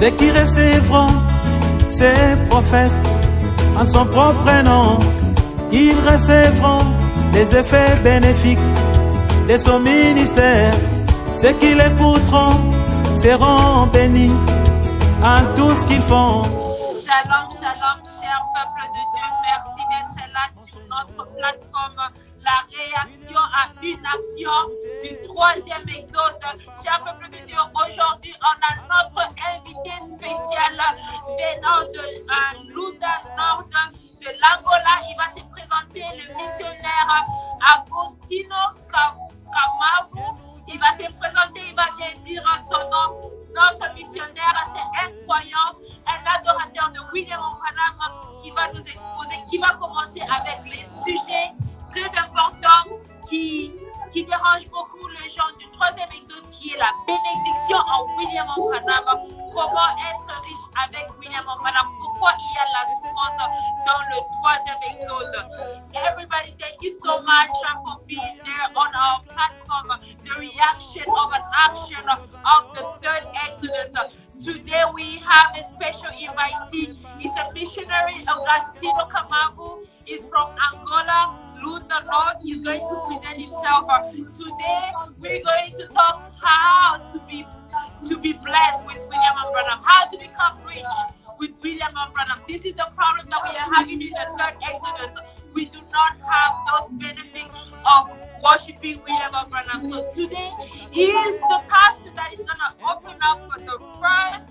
ceux qui recevront ces prophètes en son propre nom, ils recevront les effets bénéfiques de son ministère. Ceux qui l'écouteront seront bénis en tout ce qu'ils font. Shalom, shalom, cher peuple de Dieu. Merci d'être là sur notre plateforme. La réaction à une action du 3e exode. Cher peuple de Dieu, aujourd'hui, on a notre invité spécial venant de Lunda Nord de l'Angola. Il va se présenter, le missionnaire Agostino Kamavu. Il va se présenter, il va bien dire son nom. Notre missionnaire, c'est incroyable, un adorateur de William Branham qui va nous exposer, qui va commencer avec les sujets très importants qui dérangent beaucoup les gens du 3e exode, qui est la bénédiction en William Branham. Comment être riche avec William Branham? Pourquoi il y a la souffrance dans le 3e exode? Everybody, thank you so much for being there on our platform. The reaction of an action of the 3rd Exodus. Today we have a special invitee. He's a missionary, Agostino Kamavu. He's from Angola, Lunda North. He's going to present himself. Today we're going to talk how to be blessed with William Branham, how to become rich with William Branham. This is the problem that we are having in the 3rd Exodus. We do not have those benefits of worshiping William Branham. So today, he is the pastor that is going to open up for the first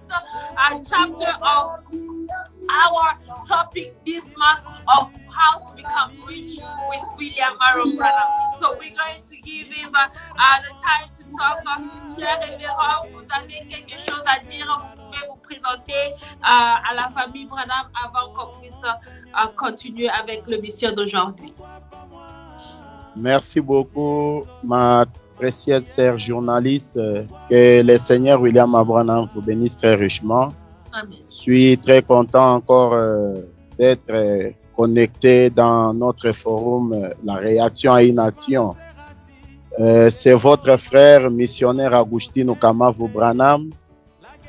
chapter of our topic this month of how to become rich with William Branham. So we're going to give him the time to talk. Cher révérend, vous avez quelque chose à dire, vous pouvez vous présenter à la famille Branham avant qu'on puisse continuer avec le mission d'aujourd'hui. Merci beaucoup, ma précieuse sœur journaliste. Que le Seigneur William Branham vous bénisse très richement. Amen. Je suis très content encore d'être connecté dans notre forum, la réaction à une action. C'est votre frère missionnaire Agostino Kamavu Branham.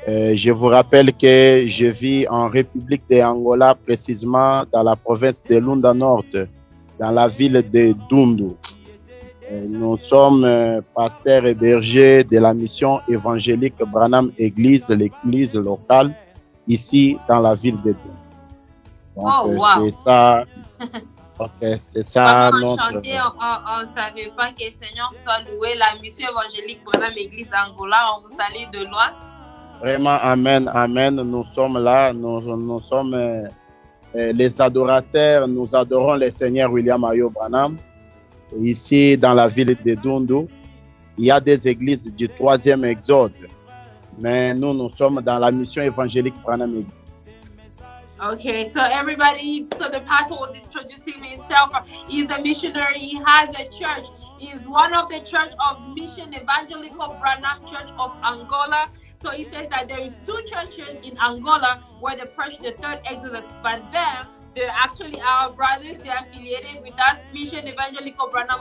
Je vous rappelle que je vis en République d'Angola, précisément dans la province de Lunda Nord, dans la ville de Dundu. Nous sommes pasteurs et bergers de la mission évangélique Branham Église, l'église locale, ici dans la ville de Dundu. Donc, c'est ça. C'est ça notre... On ne savait pas que le Seigneur soit loué. La mission évangélique Branham Église d'Angola, on vous salue de loin. Vraiment, amen, amen. Nous sommes là, nous sommes les adorateurs, nous adorons le Seigneur William Branham. Ici, dans la ville de Dundu, il y a des églises du 3e exode, mais nous sommes dans la mission évangélique Branham Église. Okay, so everybody, so the pastor was introducing himself. He's a missionary, he has a church. He's one of the Church of Mission Evangelical Branham Church of Angola. So he says that there is 2 churches in Angola where they preach the 3rd Exodus, but them, they're actually our brothers. They're affiliated with us, Mission Evangelical Branham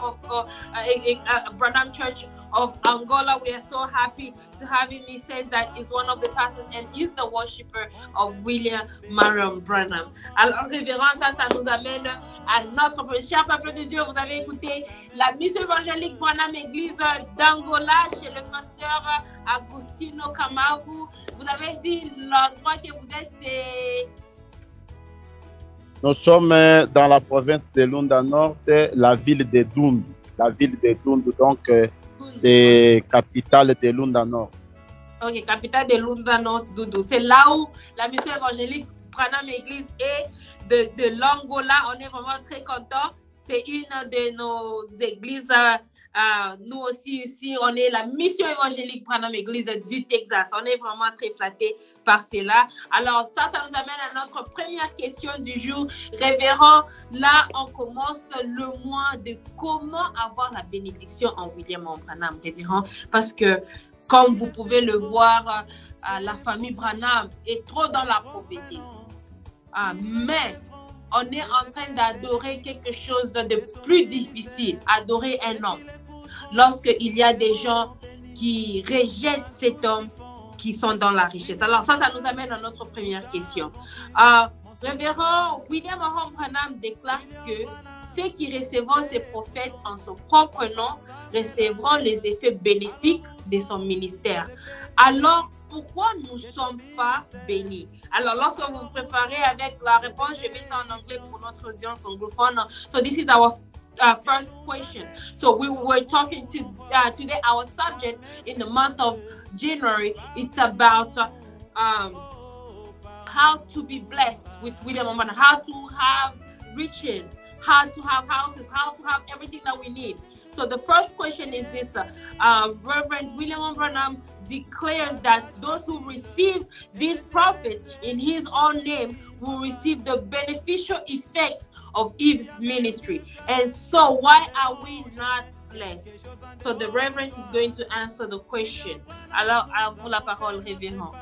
Branham Church of Angola. We are so happy to have him. He says that he's one of the pastors and is the worshipper of William Marion Branham. Alors, révérend, ça nous amène à notre cher peuple de Dieu. Vous avez écouté la mission évangélique Branham Église d'Angola chez le pasteur Agostino Kamavu. Vous avez dit l'endroit que vous êtes, c'est... Nous sommes dans la province de Lunda Nord, la ville de Dundu. La ville de Dundu, donc c'est capitale de Lunda Nord. Ok, capitale de Lunda Nord, Dundu. C'est là où la mission évangélique Branham Église est de l'Angola. On est vraiment très contents. C'est une de nos églises. Nous aussi, ici, on est la mission évangélique Branham Église du Texas. On est vraiment très flattés par cela. Alors, ça nous amène à notre première question du jour. Révérend, là, on commence le mois de comment avoir la bénédiction en William Branham, révérend. Parce que, comme vous pouvez le voir, la famille Branham est trop dans la pauvreté. Mais on est en train d'adorer quelque chose de plus difficile, adorer un homme. Lorsqu'il y a des gens qui rejettent cet homme, qui sont dans la richesse. Alors ça nous amène à notre première question. Révérend William Aram Branham déclare que ceux qui recevront ces prophètes en son propre nom recevront les effets bénéfiques de son ministère. Alors, pourquoi nous ne sommes pas bénis? Alors, lorsque vous vous préparez avec la réponse, je mets ça en anglais pour notre audience anglophone. So this is our first question. So we were talking to today, our subject in the month of January, it's about how to be blessed with William Branham, how to have riches, how to have houses, how to have everything that we need. So the first question is this, Reverend William Branham declares that those who receive these prophets in his own name will receive the beneficial effects of his ministry. And so why are we not blessed? So the Reverend is going to answer the question. Alors, à vous la parole, Révérend.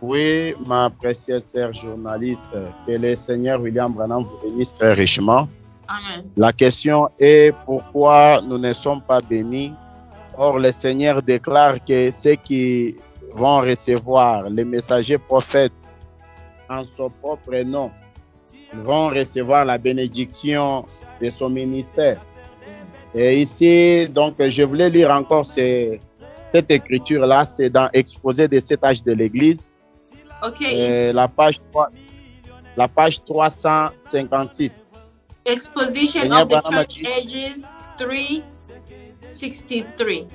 Oui, ma précieuse sœur journaliste, que le Seigneur William Branham vous bénisse très richement. Amen. La question est pourquoi nous ne sommes pas bénis. Or, le Seigneur déclare que ceux qui vont recevoir les messagers prophètes en son propre nom vont recevoir la bénédiction de son ministère. Et ici, donc, je voulais lire encore cette écriture-là, c'est dans Exposé des 7 âges de l'Église. Okay. La page 356. Exposition Seigneur of the Branham Church Ages 363.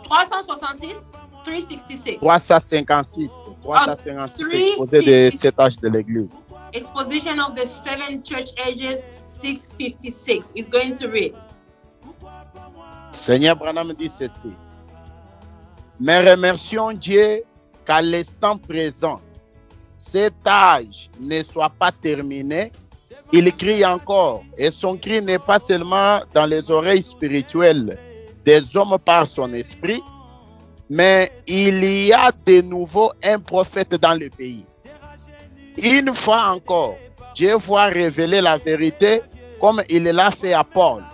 366? 366. 356. 356. Exposé des 7 âges de l'Église. Exposition of the 7 Church Ages 656. Is going to read. Seigneur Branham dit ceci. Mais remercions Dieu qu'à l'instant présent, cet âge ne soit pas terminé. Il crie encore, et son cri n'est pas seulement dans les oreilles spirituelles des hommes par son esprit, mais il y a de nouveau un prophète dans le pays. Une fois encore, Dieu va révéler la vérité comme il l'a fait à Paul.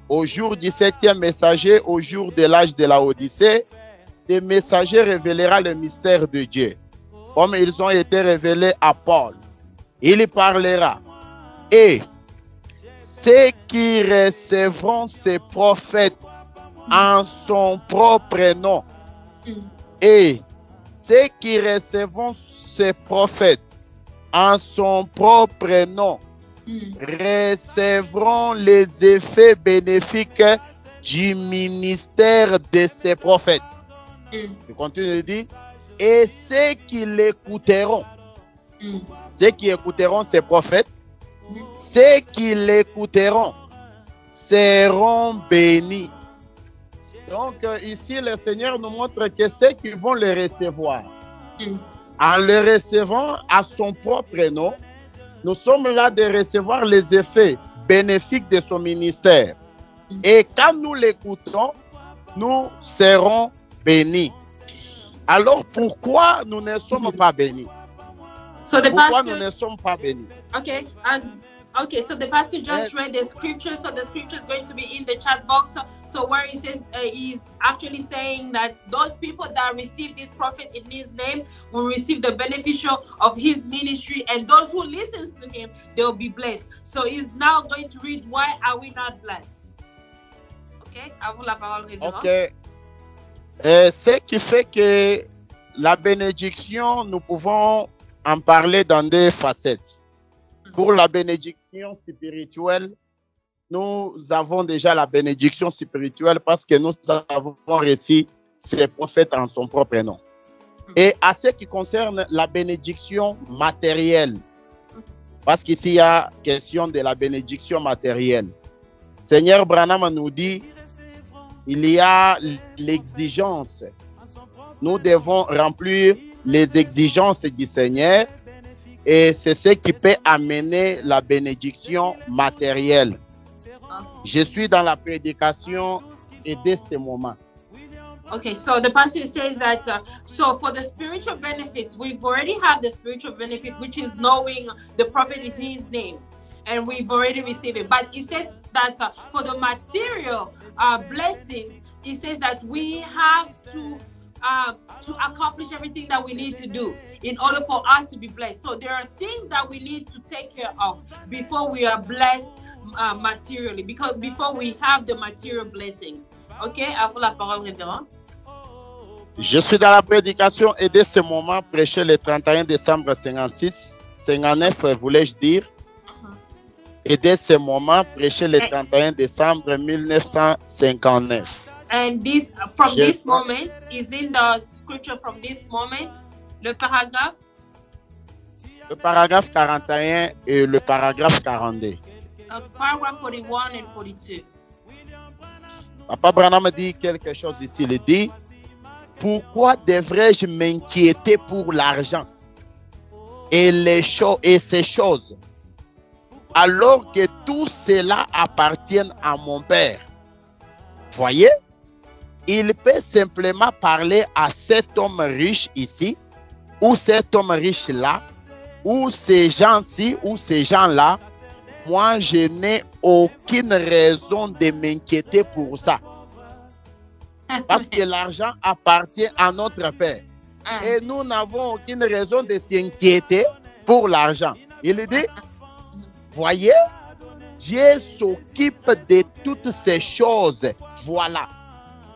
Au jour du 7e messager, au jour de l'âge de la Odyssée, ce messager révélera le mystère de Dieu, comme ils ont été révélés à Paul. Il parlera. Et ceux qui recevront ces prophètes en son propre nom, et ceux qui recevront ces prophètes en son propre nom, recevront les effets bénéfiques du ministère de ces prophètes. Je continue de dire, et ceux qui l'écouteront, ceux qui écouteront ces prophètes, ceux qui l'écouteront seront bénis. Donc ici, le Seigneur nous montre que ceux qui vont le recevoir, en le recevant à son propre nom, nous sommes là de recevoir les effets bénéfiques de son ministère. Et quand nous l'écoutons, nous serons bénis. Alors pourquoi nous ne sommes pas bénis? So the Pourquoi pastor, nous ne sommes pas bénis? okay, so the pastor just read the scripture, so the scripture is going to be in the chat box. So where he says, he's actually saying that those people that receive this prophet in his name will receive the beneficial of his ministry, and those who listens to him, they'll be blessed. So he's now going to read, why are we not blessed? Okay, à vous la parole, Révérend. Ok. Ce qui fait que la bénédiction, nous pouvons en parler dans deux facettes. Pour la bénédiction spirituelle, nous avons déjà la bénédiction spirituelle parce que nous avons reçu ces prophètes en son propre nom. Et à ce qui concerne la bénédiction matérielle, parce qu'ici il y a question de la bénédiction matérielle. Seigneur Branham nous dit, il y a l'exigence. Nous devons remplir les exigences du Seigneur et c'est ce qui peut amener la bénédiction matérielle. Je suis dans la prédication et dès ce moment. Okay, so the pastor says that, so for the spiritual benefits, we've already had the spiritual benefit, which is knowing the prophet in his name, and we've already received it. But he says that for the material blessings, he says that we have to to accomplish everything that we need to do in order for us to be blessed. So there are things that we need to take care of before we are blessed materially, because before we have the material blessings. Ok, à vous la parole, révérend. Je suis dans la prédication et dès ce moment, prêché le 31 décembre 59, voulais-je dire. Et dès ce moment, prêché le 31 décembre 1959. And this, from this moment, is in the scripture from this moment, le paragraphe? Le paragraphe 41 et le paragraphe 42. Paragraph 41 and 42. Papa Branham dit quelque chose ici. Il dit, pourquoi devrais-je m'inquiéter pour l'argent et ces choses, alors que tout cela appartient à mon Père? Voyez, il peut simplement parler à cet homme riche ici, ou cet homme riche là, ou ces gens-ci, ou ces gens-là. Moi, je n'ai aucune raison de m'inquiéter pour ça. Parce que l'argent appartient à notre Père. Et nous n'avons aucune raison de s'inquiéter pour l'argent. Il dit, voyez, Dieu s'occupe de toutes ces choses. Voilà.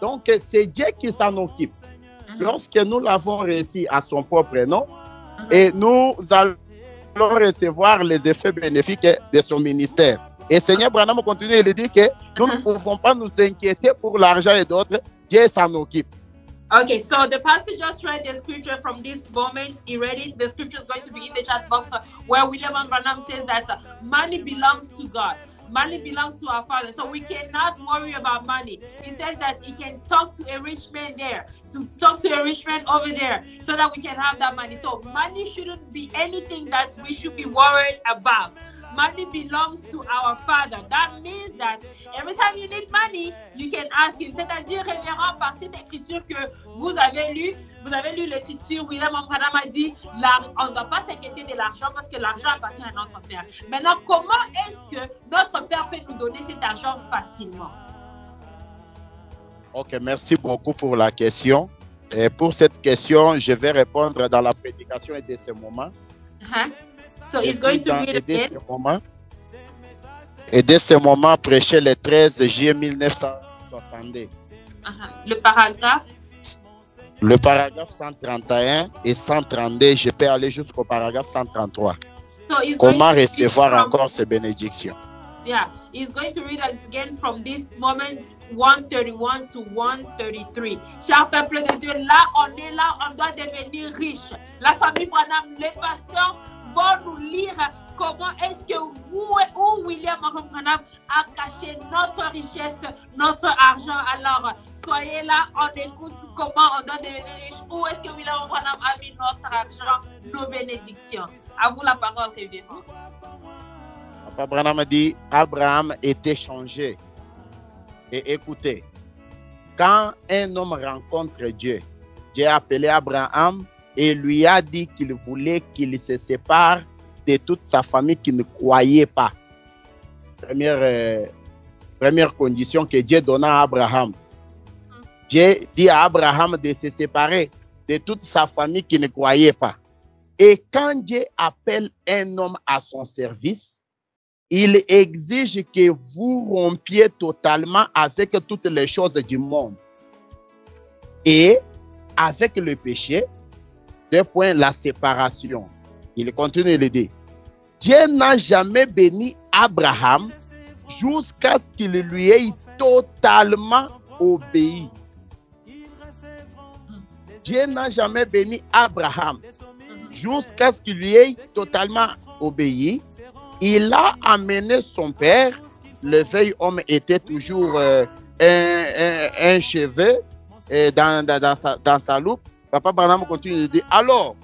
Donc, c'est Dieu qui s'en occupe. Lorsque nous l'avons réussi à son propre nom, et nous allons recevoir les effets bénéfiques de son ministère. Et Seigneur Branham continue, il dit que nous ne pouvons pas nous inquiéter pour l'argent et d'autres. Dieu s'en occupe. Okay, so the pastor just read the scripture from this moment. He read it. The scripture is going to be in the chat box where William Branham says that money belongs to God. Money belongs to our Father. So we cannot worry about money. He says that he can talk to a rich man there, to talk to a rich man over there, so that we can have that money. So money shouldn't be anything that we should be worried about. Money belongs to our Father. That means that every time you need money, you can ask him. C'est-à-dire, révérend, par cette écriture que vous avez lu l'écriture, William Branham a dit, on ne doit pas s'inquiéter de l'argent parce que l'argent appartient à notre Père. Maintenant, comment est-ce que notre Père peut nous donner cet argent facilement? Ok, merci beaucoup pour la question. Et pour cette question, je vais répondre dans la prédication et de ce moment. So he's going to read again. Et dès ce moment, prêché le 13 juillet 1962. Le paragraphe? Le paragraphe 131 et 132, je peux aller jusqu'au paragraphe 133. So comment recevoir encore ces bénédictions? Yeah, he's going to read again from this moment 131 to 133. Cher peuple de Dieu, là, on doit devenir riche. La famille Branham, les pasteurs vont nous lire comment est-ce que William Branham a caché notre richesse, notre argent. Alors, soyez là, on écoute comment on doit devenir riche. Où est-ce que William Branham a mis notre argent, nos bénédictions? À vous la parole, révérend. Papa Branham dit, Abraham était changé. Et écoutez, quand un homme rencontre Dieu, Dieu a appelé Abraham et lui a dit qu'il voulait qu'il se sépare de toute sa famille qui ne croyait pas. Première condition que Dieu donna à Abraham. Dieu dit à Abraham de se séparer de toute sa famille qui ne croyait pas. Et quand Dieu appelle un homme à son service, il exige que vous rompiez totalement avec toutes les choses du monde. Et avec le péché, la séparation. Il continue de dire, Dieu n'a jamais béni Abraham jusqu'à ce qu'il lui ait totalement obéi. Dieu n'a jamais béni Abraham jusqu'à ce qu'il lui ait totalement obéi. Il a amené son père. Le vieil homme était toujours un cheveu dans sa loupe. Papa Branham continue de dire, alors,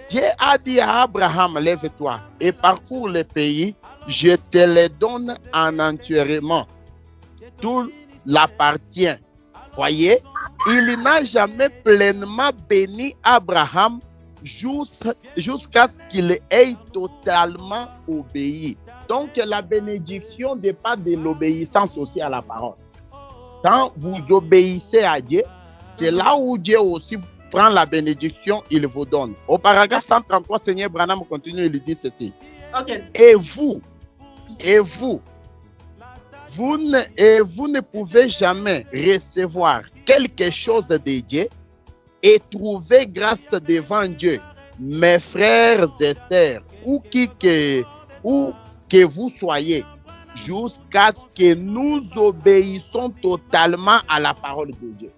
Dieu a dit à Abraham, lève-toi et parcours le pays, je te le donne en entièrement. Tout l'appartient. Voyez, il n'a jamais pleinement béni Abraham jusqu'à ce qu'il ait totalement obéi. Donc, la bénédiction n'est pas de l'obéissance aussi à la parole. Quand vous obéissez à Dieu, C'est là où Dieu aussi prend la bénédiction, il vous donne. Au paragraphe 133, Seigneur Branham continue, il dit ceci. OK. Et vous ne pouvez jamais recevoir quelque chose de Dieu et trouver grâce devant Dieu, mes frères et sœurs, où que vous soyez, jusqu'à ce que nous obéissons totalement à la parole de Dieu.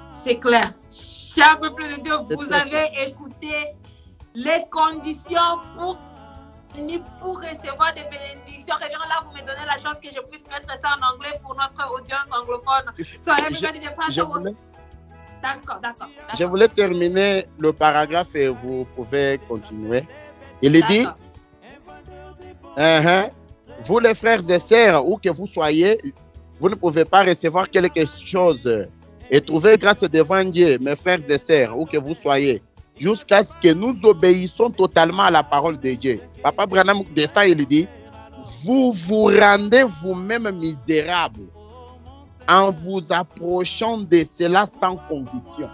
C'est clair. Cher peuple de Dieu, vous avez écouté les conditions pour recevoir des bénédictions. Révérend, là, vous me donnez la chance que je puisse mettre ça en anglais pour notre audience anglophone. D'accord. Je voulais terminer le paragraphe et vous pouvez continuer. Il dit, vous les frères et sœurs, où que vous soyez, vous ne pouvez pas recevoir quelque chose et trouver grâce devant Dieu, mes frères et sœurs, où que vous soyez, jusqu'à ce que nous obéissons totalement à la parole de Dieu. Papa Branham, de ça, il dit, vous vous rendez vous-même misérable en vous approchant de cela sans conviction.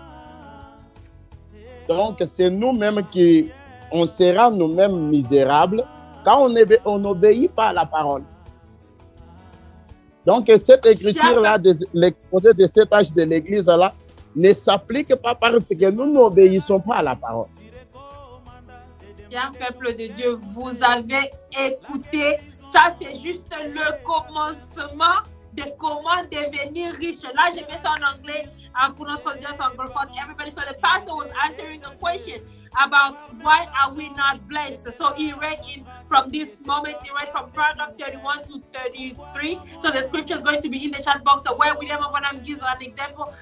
Donc, c'est nous-mêmes qui, on sera nous-mêmes misérables quand on n'obéit pas à la parole. Donc, cette écriture-là, l'exposé de cet âge de l'Église-là, ne s'applique pas parce que nous n'obéissons pas à la parole. Bien, peuple de Dieu, vous avez écouté. Ça, c'est juste le commencement de comment devenir riche. Là, je mets ça en anglais pour notre audience anglophone. Everybody, so the pastor was answering the question about why are we not blessed. So he read from this moment, he read from paragraph 31 to 33. So the scripture is going to be in the chat box. So where William Branham gives an example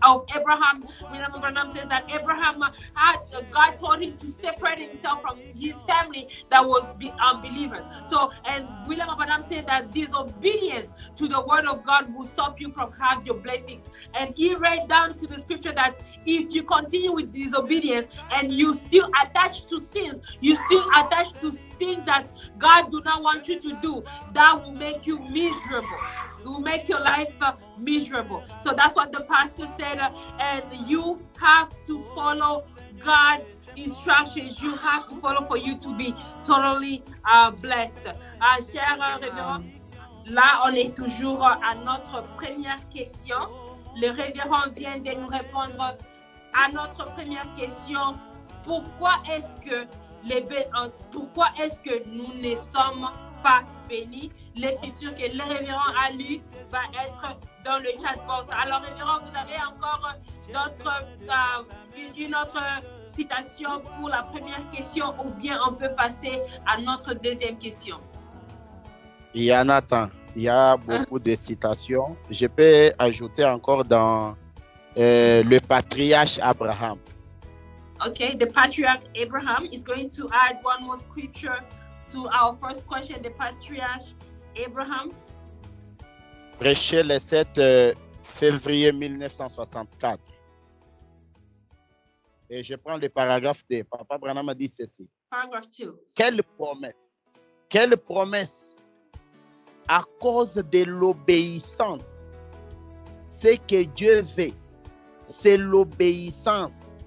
of Abraham. William Branham says that Abraham had, God told him to separate himself from his family that was unbelievers. So, and William Branham said that disobedience to the word of God will stop you from having your blessings. And he read down to the scripture that if you continue with disobedience and you still attached to sins, you still attached to things that God do not want you to do, that will make you miserable. It will make your life miserable. So that's what the pastor said, and you have to follow God's instructions. You have to follow for you to be totally blessed. Cher révérend, là on est toujours à notre première question. Le révérend vient de nous répondre à notre première question. Pourquoi est-ce que nous ne sommes pas bénis? L'écriture que le révérend a lue va être dans le chat box. Alors, révérend, vous avez encore une autre citation pour la première question, ou bien on peut passer à notre deuxième question? Il y en a tant. Il y a beaucoup de citations. Je peux ajouter encore dans le patriarche Abraham. Okay, the patriarch Abraham is going to add one more scripture to our first question. The patriarch Abraham. Prêché le 7 février 1964. Et je prends le paragraphe 2. Papa Branham a dit ceci. Paragraph 2. Quelle promesse! Quelle promesse! À cause de l'obéissance. Ce que Dieu veut, c'est l'obéissance.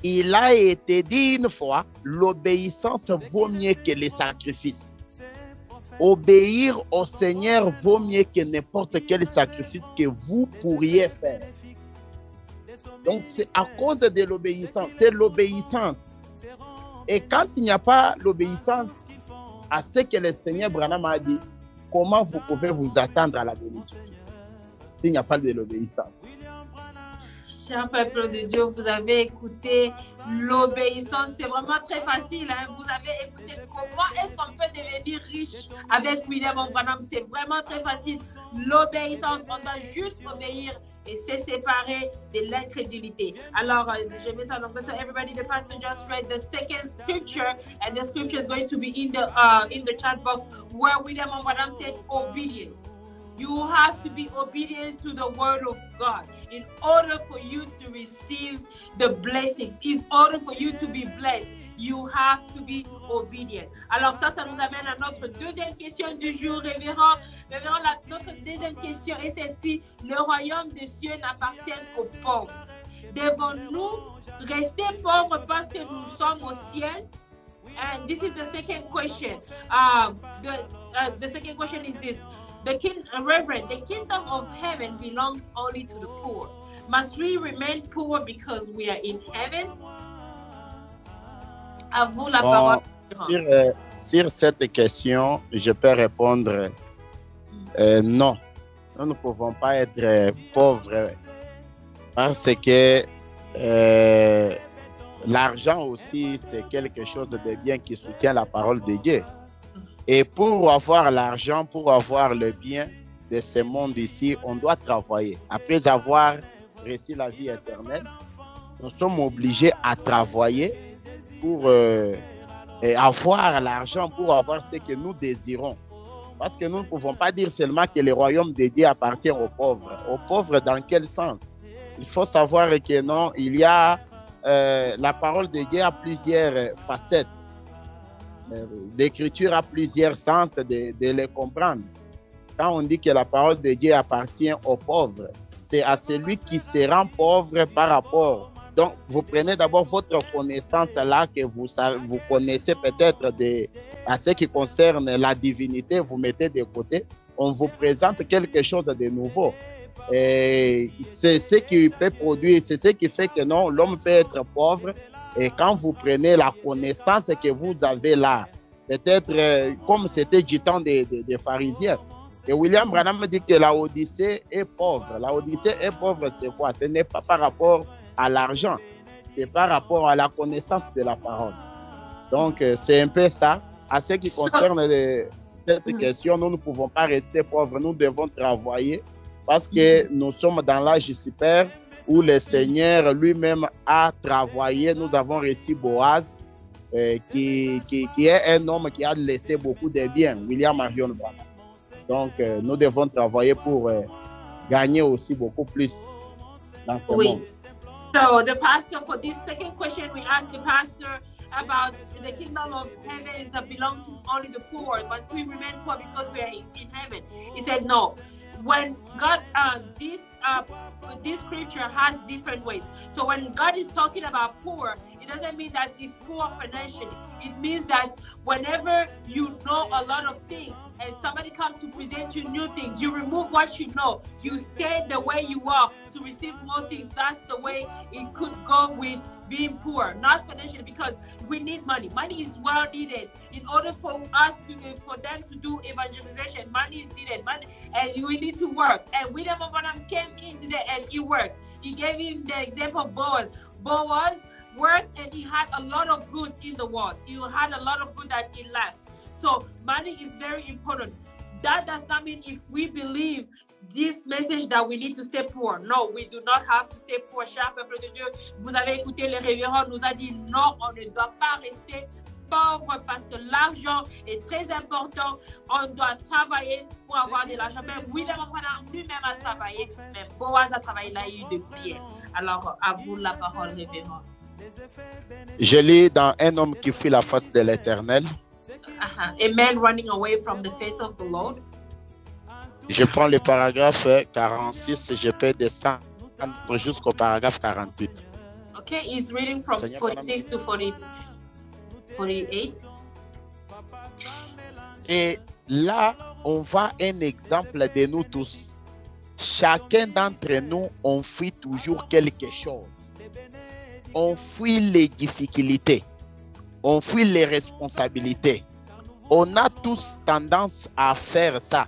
Il a été dit une fois, l'obéissance vaut mieux que les sacrifices. Obéir au Seigneur vaut mieux que n'importe quel sacrifice que vous pourriez faire. Donc, c'est à cause de l'obéissance. C'est l'obéissance. Et quand il n'y a pas l'obéissance à ce que le Seigneur Branham a dit, comment vous pouvez vous attendre à la bénédiction s'il n'y a pas de l'obéissance? Cher peuple de Dieu, vous avez écouté l'obéissance. C'est vraiment très facile. Hein? Vous avez écouté comment est-ce qu'on peut devenir riche avec William Branham. C'est vraiment très facile. L'obéissance, on doit juste obéir et se séparer de l'incrédulité. Alors, je mets ça en anglais. So everybody, the pastor just read the second scripture, and the scripture is going to be in the chat box where William Branham said obedience. You have to be obedient to the word of God in order for you to receive the blessings. In order for you to be blessed, you have to be obedient. Alors ça nous amène à notre deuxième question du jour, révérend. Révérend, notre deuxième question est celle-ci. Le royaume des cieux n'appartient qu'aux pauvres. Devons-nous rester pauvres parce que nous sommes au ciel? And this is the second question. The second question is this. Reverend, the kingdom of heaven belongs only to the poor. Must we remain poor because we are in heaven? À vous la parole. Sur cette question, je peux répondre non. Nous ne pouvons pas être pauvres parce que l'argent aussi, c'est quelque chose de bien qui soutient la parole de Dieu. Et pour avoir l'argent, pour avoir le bien de ce monde ici, on doit travailler. Après avoir reçu la vie éternelle, nous sommes obligés à travailler pour avoir l'argent, pour avoir ce que nous désirons. Parce que nous ne pouvons pas dire seulement que le royaume de Dieu appartient aux pauvres. Aux pauvres, dans quel sens? Il faut savoir que non, il y a la parole de Dieu a plusieurs facettes. L'écriture a plusieurs sens de les comprendre. Quand on dit que la parole de Dieu appartient aux pauvres, c'est à celui qui se rend pauvre par rapport. Donc, vous prenez d'abord votre connaissance là que vous connaissez peut-être à ce qui concerne la divinité, vous mettez de côté. On vous présente quelque chose de nouveau. Et c'est ce qui peut produire, c'est ce qui fait que non, l'homme peut être pauvre. Et quand vous prenez la connaissance que vous avez là, peut-être comme c'était du temps des pharisiens. Et William Branham dit que la Odyssée est pauvre. La Odyssée est pauvre, c'est quoi? Ce n'est pas par rapport à l'argent, c'est par rapport à la connaissance de la parole. Donc, c'est un peu ça. À ce qui concerne cette question, nous ne pouvons pas rester pauvres, nous devons travailler parce que nous sommes dans l'âge super où le Seigneur lui-même a travaillé. Nous avons reçu Boaz, qui est un homme qui a laissé beaucoup de biens, William Marion Branham. Donc, nous devons travailler pour gagner aussi beaucoup plus dans ce monde. So, the pastor, for this second question, we asked the pastor about the kingdom of heaven is that belong to only the poor. Must we remain poor because we are in heaven? He said no. When God, this scripture has different ways. So when God is talking about poor, it doesn't mean that it's poor financially. It means that whenever you know a lot of things and somebody comes to present you new things, you remove what you know. You stay the way you are to receive more things. That's the way it could go with being poor, not financially, because we need money. Money is well needed in order for us for them to do evangelization. Money is needed, money, and we need to work. And William Branham came in today and he worked. He gave him the example of Boaz. Boaz worked and he had a lot of good in the world. He had a lot of good that he left. So money is very important. That does not mean if we believe this message that we need to stay poor. No, we do not have to stay poor. Cher peuple de Dieu, vous avez écouté le révérend nous a dit non, on ne doit pas rester pauvre parce que l'argent est très important. On doit travailler pour avoir de l'argent. Même William Branham lui-même a travaillé, même Boaz a travaillé, il a eu de bien. Alors, à vous la parole, révérend. Je lis dans Un homme qui fuit la face de l'Éternel. A man running away from the face of the Lord. Je prends le paragraphe 46, je peux descendre jusqu'au paragraphe 48. Okay, he's reading from 46 to 48. Et là, on voit un exemple de nous tous. Chacun d'entre nous, on fuit toujours quelque chose. On fuit les difficultés. On fuit les responsabilités. On a tous tendance à faire ça.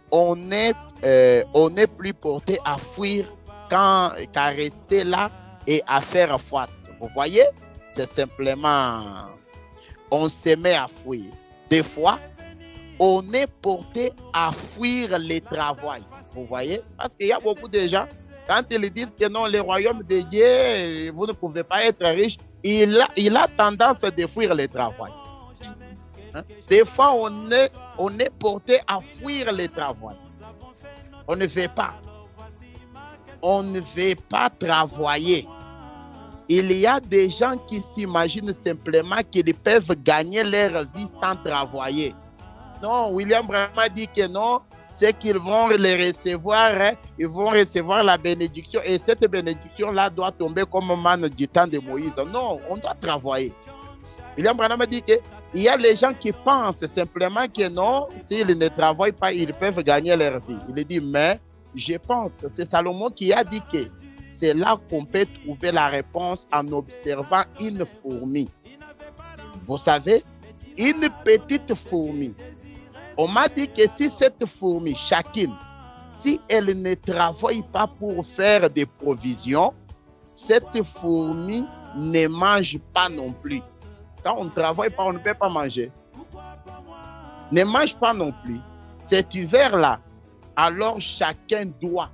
On n'est plus porté à fuir qu'à rester là et à faire face. Vous voyez? C'est simplement, on se met à fuir. Des fois, on est porté à fuir le travail. Vous voyez? Parce qu'il y a beaucoup de gens, quand ils disent que non, le royaume de Dieu, vous ne pouvez pas être riche, il a tendance de fuir le travail. Hein? Des fois, on est porté à fuir le travail. On ne veut pas. On ne veut pas travailler. Il y a des gens qui s'imaginent simplement qu'ils peuvent gagner leur vie sans travailler. Non, William Branham a dit que non, c'est qu'ils vont les recevoir, hein, ils vont recevoir la bénédiction et cette bénédiction-là doit tomber comme manne du temps de Moïse. Non, on doit travailler. William Branham a dit qu'il y a les gens qui pensent simplement que non, s'ils ne travaillent pas, ils peuvent gagner leur vie. Il dit, mais je pense, c'est Salomon qui a dit que c'est là qu'on peut trouver la réponse en observant une fourmi. Vous savez, une petite fourmi. On m'a dit que si cette fourmi, chacune, si elle ne travaille pas pour faire des provisions, cette fourmi ne mange pas non plus. Quand on ne travaille pas, on ne peut pas manger. Ne mange pas non plus. Cet hiver-là, alors chacun doit.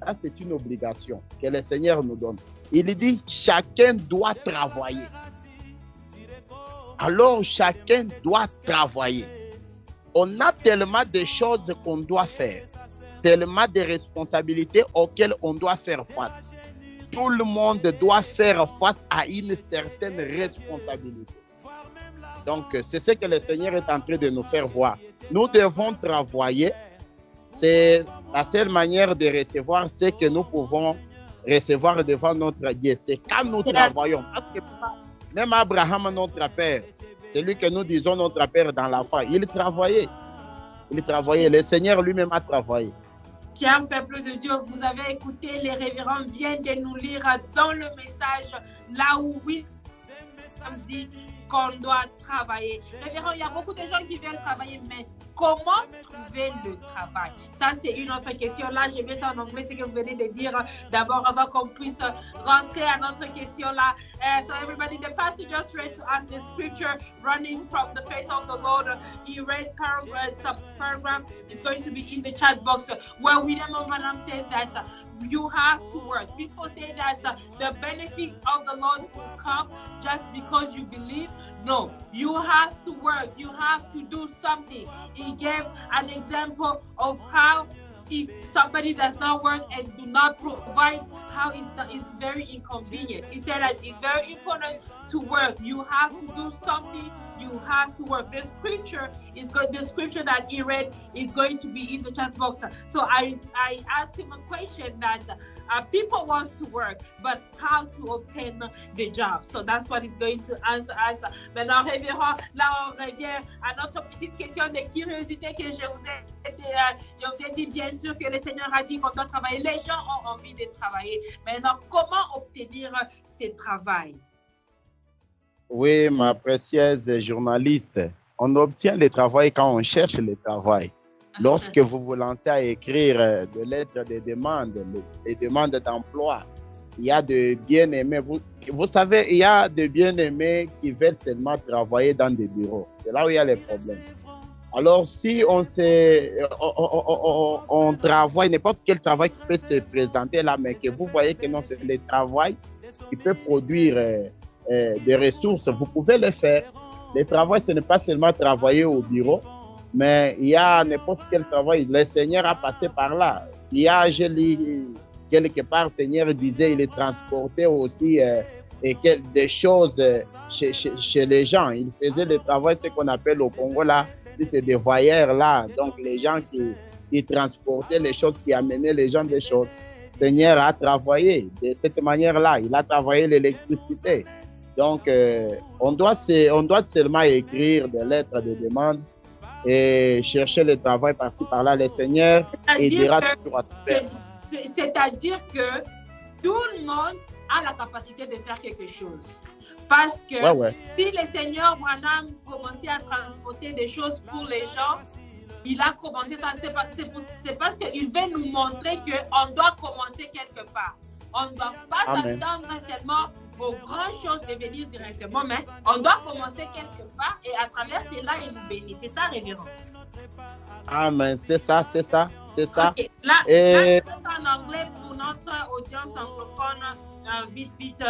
Ça, c'est une obligation que le Seigneur nous donne. Il dit, chacun doit travailler. Alors chacun doit travailler. On a tellement de choses qu'on doit faire, tellement de responsabilités auxquelles on doit faire face. Tout le monde doit faire face à une certaine responsabilité. Donc, c'est ce que le Seigneur est en train de nous faire voir. Nous devons travailler. C'est la seule manière de recevoir ce que nous pouvons recevoir devant notre Dieu. C'est quand nous travaillons. Parce que même Abraham, notre père, celui que nous disons notre père dans la foi, il travaillait. Il travaillait. Le Seigneur lui-même a travaillé. Cher peuple de Dieu, vous avez écouté, les révérends viennent de nous lire dans le message là où oui, dit qu'on doit travailler. Révérend, il y a beaucoup de gens qui veulent travailler, mais comment trouver le travail? Ça, c'est une autre question. Là, je mets ça en anglais, ce que vous venez de dire. D'abord, avant qu'on puisse rentrer à notre question là. So everybody, the pastor just read to us the scripture running from the faith of the Lord. He read some paragraph. It's going to be in the chat box where William Branham says that you have to work. People say that the benefits of the Lord will come just because you believe. No, you have to work. You have to do something. He gave an example of how if somebody does not work and do not provide, how it's very inconvenient. He said that it's very important to work. You have to do something. You have to work. The scripture is good. The scripture that he read is going to be in the chat box. So I asked him a question that people want to work, but how to obtain the job. So that's what he's going to answer us. Maintenant, révérend, là on revient à notre petite question de curiosité que je vous ai dit. Bien sûr que le Seigneur a dit qu'on doit travailler. Les gens ont envie de travailler. Maintenant, comment obtenir ce travail? Oui, ma précieuse journaliste, on obtient le travail quand on cherche le travail. Lorsque vous vous lancez à écrire des lettres de demande, des demandes d'emploi, il y a de bien-aimés. Vous savez, il y a de bien-aimés qui veulent seulement travailler dans des bureaux. C'est là où il y a les problèmes. Alors, si on travaille, n'importe quel travail qui peut se présenter là, mais que vous voyez que non, c'est le travail qui peut produire des ressources, vous pouvez le faire. Le travail, ce n'est pas seulement travailler au bureau, mais il y a n'importe quel travail. Le Seigneur a passé par là. Il y a, je lis quelque part, le Seigneur disait, il est transporté aussi des choses chez les gens. Il faisait le travail, ce qu'on appelle au Congo là, c'est des voyeurs là. Donc les gens qui transportaient les choses, qui amenaient les gens des choses. Le Seigneur a travaillé de cette manière-là. Il a travaillé l'électricité. Donc, on doit seulement écrire des lettres de demande et chercher le travail par-ci, par-là. Le Seigneur aidera toujours à tout faire. C'est-à-dire que tout le monde a la capacité de faire quelque chose. Parce que si le Seigneur Branham commençait à transporter des choses pour les gens, il a commencé ça. C'est parce qu'il veut nous montrer qu'on doit commencer quelque part. On ne doit pas s'attendre seulement aux grandes choses de venir directement, mais on doit commencer quelque part et à travers cela, il nous bénit. C'est ça, révérend. Amen. C'est ça, c'est ça, c'est ça. Okay. Là, je fais ça en anglais pour notre audience anglophone, vite.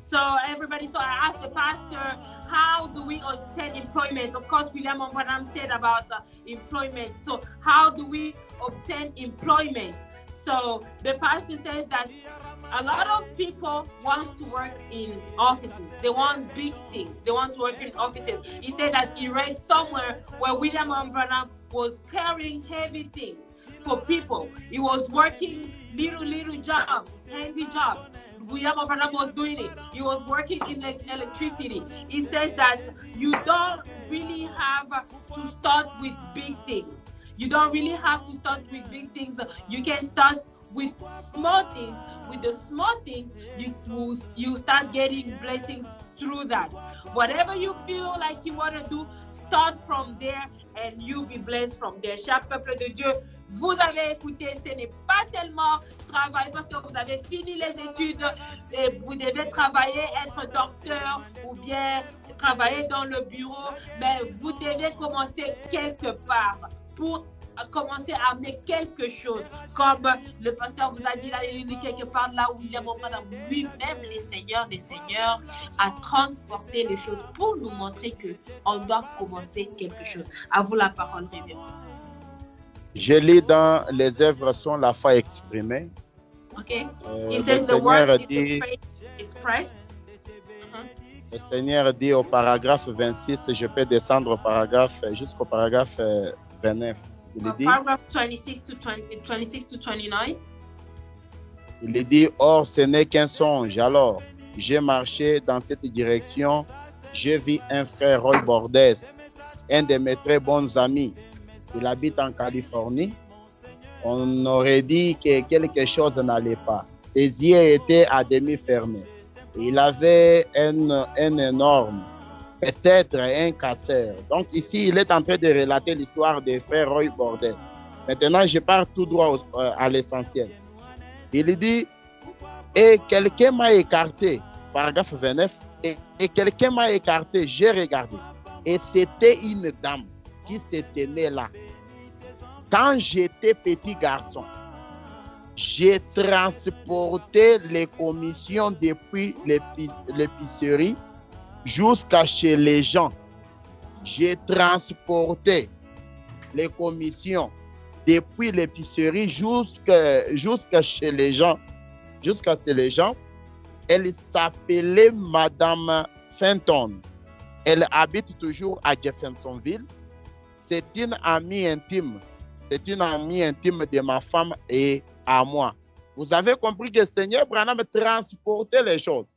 So everybody, so I asked the pastor, how do we obtain employment? Of course, William Branham said about employment. So how do we obtain employment? So the pastor says that a lot of people want to work in offices. They want big things. They want to work in offices. He said that he read somewhere where William Branham was carrying heavy things for people. He was working little jobs, handy jobs. William Branham was doing it. He was working in electricity. He says that you don't really have to start with big things. You don't really have to start with big things. You can start with small things. With the small things, you start getting blessings through that. Whatever you feel like you want to do, start from there and you'll be blessed from there. Cher peuple de Dieu, vous avez écouté, ce n'est pas seulement travailler parce que vous avez fini les études et vous devez travailler, être docteur ou bien travailler dans le bureau, mais vous devez commencer quelque part pour commencer à amener quelque chose. Comme le pasteur vous a dit là, il est quelque part là où William Branham lui-même, les seigneurs des seigneurs, a transporté les choses pour nous montrer qu'on doit commencer quelque chose. À vous la parole, révérend. Je lis dans les œuvres sont la foi exprimée. Okay. He says the word is the faith expressed. Le Seigneur dit au paragraphe 26, je peux descendre au paragraphe jusqu'au paragraphe 29. Il dit, paragraph 26 to 29. Il dit, or ce n'est qu'un songe. Alors, j'ai marché dans cette direction. Je vis un frère Roy Bordes, un de mes très bons amis. Il habite en Californie. On aurait dit que quelque chose n'allait pas. Ses yeux étaient à demi fermés. Il avait un énorme, peut-être un cancer. Donc ici, il est en train de relater l'histoire des frères Roy Bordes. Maintenant, je pars tout droit à l'essentiel. Il dit, et quelqu'un m'a écarté, paragraphe 29, et quelqu'un m'a écarté, j'ai regardé. Et c'était une dame qui se tenait là. Quand j'étais petit garçon, j'ai transporté les commissions depuis l'épicerie jusqu'à chez les gens. J'ai transporté les commissions depuis l'épicerie jusqu'à chez les gens. Jusqu'à chez les gens. Elle s'appelait Madame Fenton. Elle habite toujours à Jeffersonville. C'est une amie intime. C'est une amie intime de ma femme et à moi. Vous avez compris que le Seigneur Branham transportait les choses.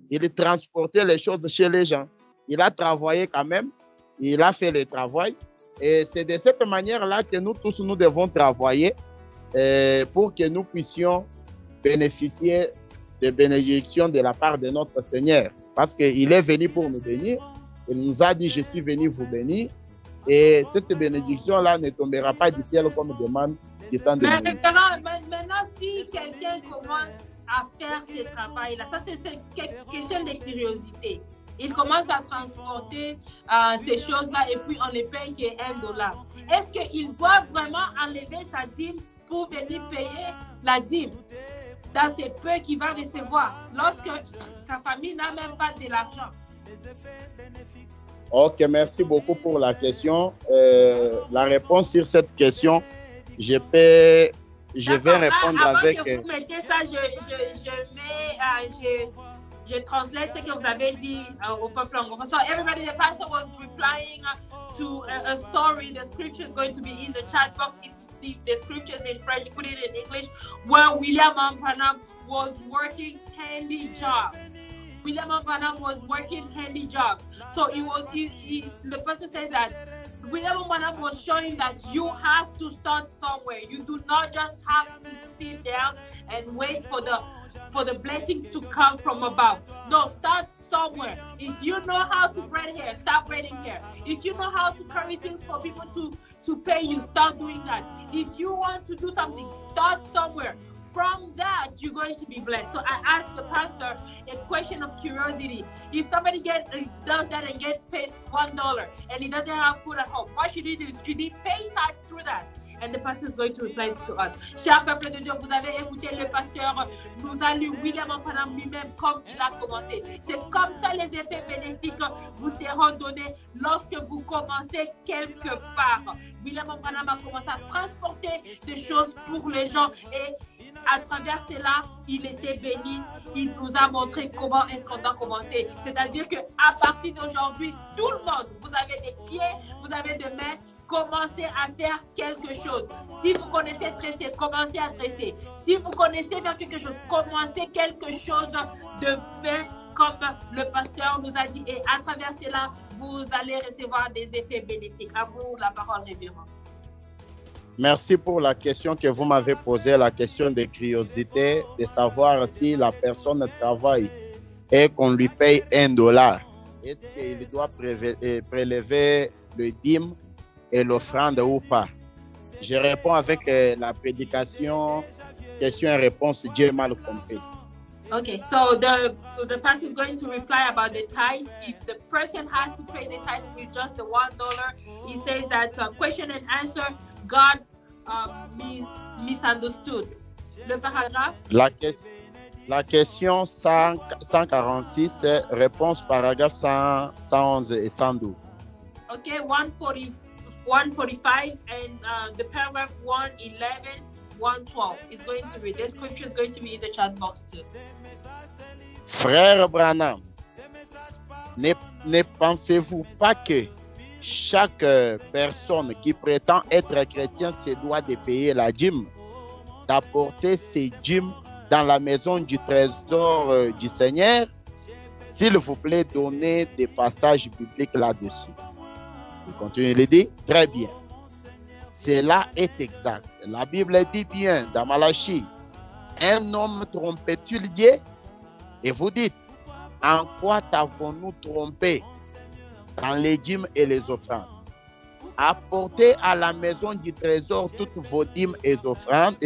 Il transportait les choses chez les gens. Il a travaillé quand même. Il a fait le travail. Et c'est de cette manière-là que nous tous, nous devons travailler pour que nous puissions bénéficier des bénédictions de la part de notre Seigneur. Parce qu'il est venu pour nous bénir. Il nous a dit, je suis venu vous bénir. Et cette bénédiction-là ne tombera pas du ciel comme demande du temps de Moïse. Maintenant, si quelqu'un commence à faire ce travail-là, ça c'est une question de curiosité. Il commence à transporter ces choses-là et puis on les paye $1. Est-ce qu'il doit vraiment enlever sa dîme pour venir payer la dîme dans ce peu qu'il va recevoir lorsque sa famille n'a même pas de l'argent? Ok, merci beaucoup pour la question. La réponse sur cette question, je vais répondre avec... Avant que vous mettez ça, je translate ce que vous avez dit au peuple anglophone. So everybody, the pastor was replying to a story. The scripture is going to be in the chat box. If the scripture is in French, put it in English. Where William Branham was working handy jobs. William Branham was working handy jobs. So the pastor says that William Branham was showing that you have to start somewhere. You do not just have to sit down and wait for the blessings to come from above. No, start somewhere. If you know how to braid hair, start braiding hair. If you know how to carry things for people to pay you, start doing that. If you want to do something, start somewhere. From that, you're going to be blessed. So I asked the pastor a question of curiosity. If somebody does that and gets paid $1 and he doesn't have food at home, what should he do? Should he pay tithe through that? and the pastor is going to reply to us. Cher peuple de Dieu, vous avez écouté le pasteur, nous a lu William Branham lui-même comme il a commencé. C'est comme ça les effets bénéfiques vous seront donnés lorsque vous commencez quelque part. William Branham a commencé à transporter des choses pour les gens et à travers cela, il était béni. Il nous a montré comment est-ce qu'on doit commencer. C'est-à-dire qu'à partir d'aujourd'hui, tout le monde, vous avez des pieds, vous avez des mains, commencez à faire quelque chose. Si vous connaissez tresser, commencez à tresser. Si vous connaissez faire quelque chose, commencez quelque chose de bien, comme le pasteur nous a dit. Et à travers cela, vous allez recevoir des effets bénéfiques. À vous la parole, révérend. Merci pour la question que vous m'avez posée, la question de curiosité, de savoir si la personne travaille et qu'on lui paye $1. Est-ce qu'il doit prélever le dîme et l'offrande ou pas? Je réponds avec la prédication, question et réponse, Dieu mal compris. Okay, so the pastor is going to reply about the tithe. If the person has to pay the tithe with just the $1, he says that question and answer, God misunderstood. Le paragraphe? La question 146, réponse paragraphe 111 et 112. Okay, 145 and the paragraph 111, 112 is going to read. The scripture is going to be in the chat box too. Frère Branham, ne pensez-vous pas que chaque personne qui prétend être chrétien se doit de payer la dîme, d'apporter ses dîmes dans la maison du trésor du Seigneur? S'il vous plaît, donnez des passages bibliques là-dessus. Il continue de dire, très bien. Cela est exact. La Bible dit bien dans Malachie, un homme trompait-il Dieu? Et vous dites, en quoi t'avons-nous trompé? Dans les dîmes et les offrandes. Apportez à la maison du trésor toutes vos dîmes et offrandes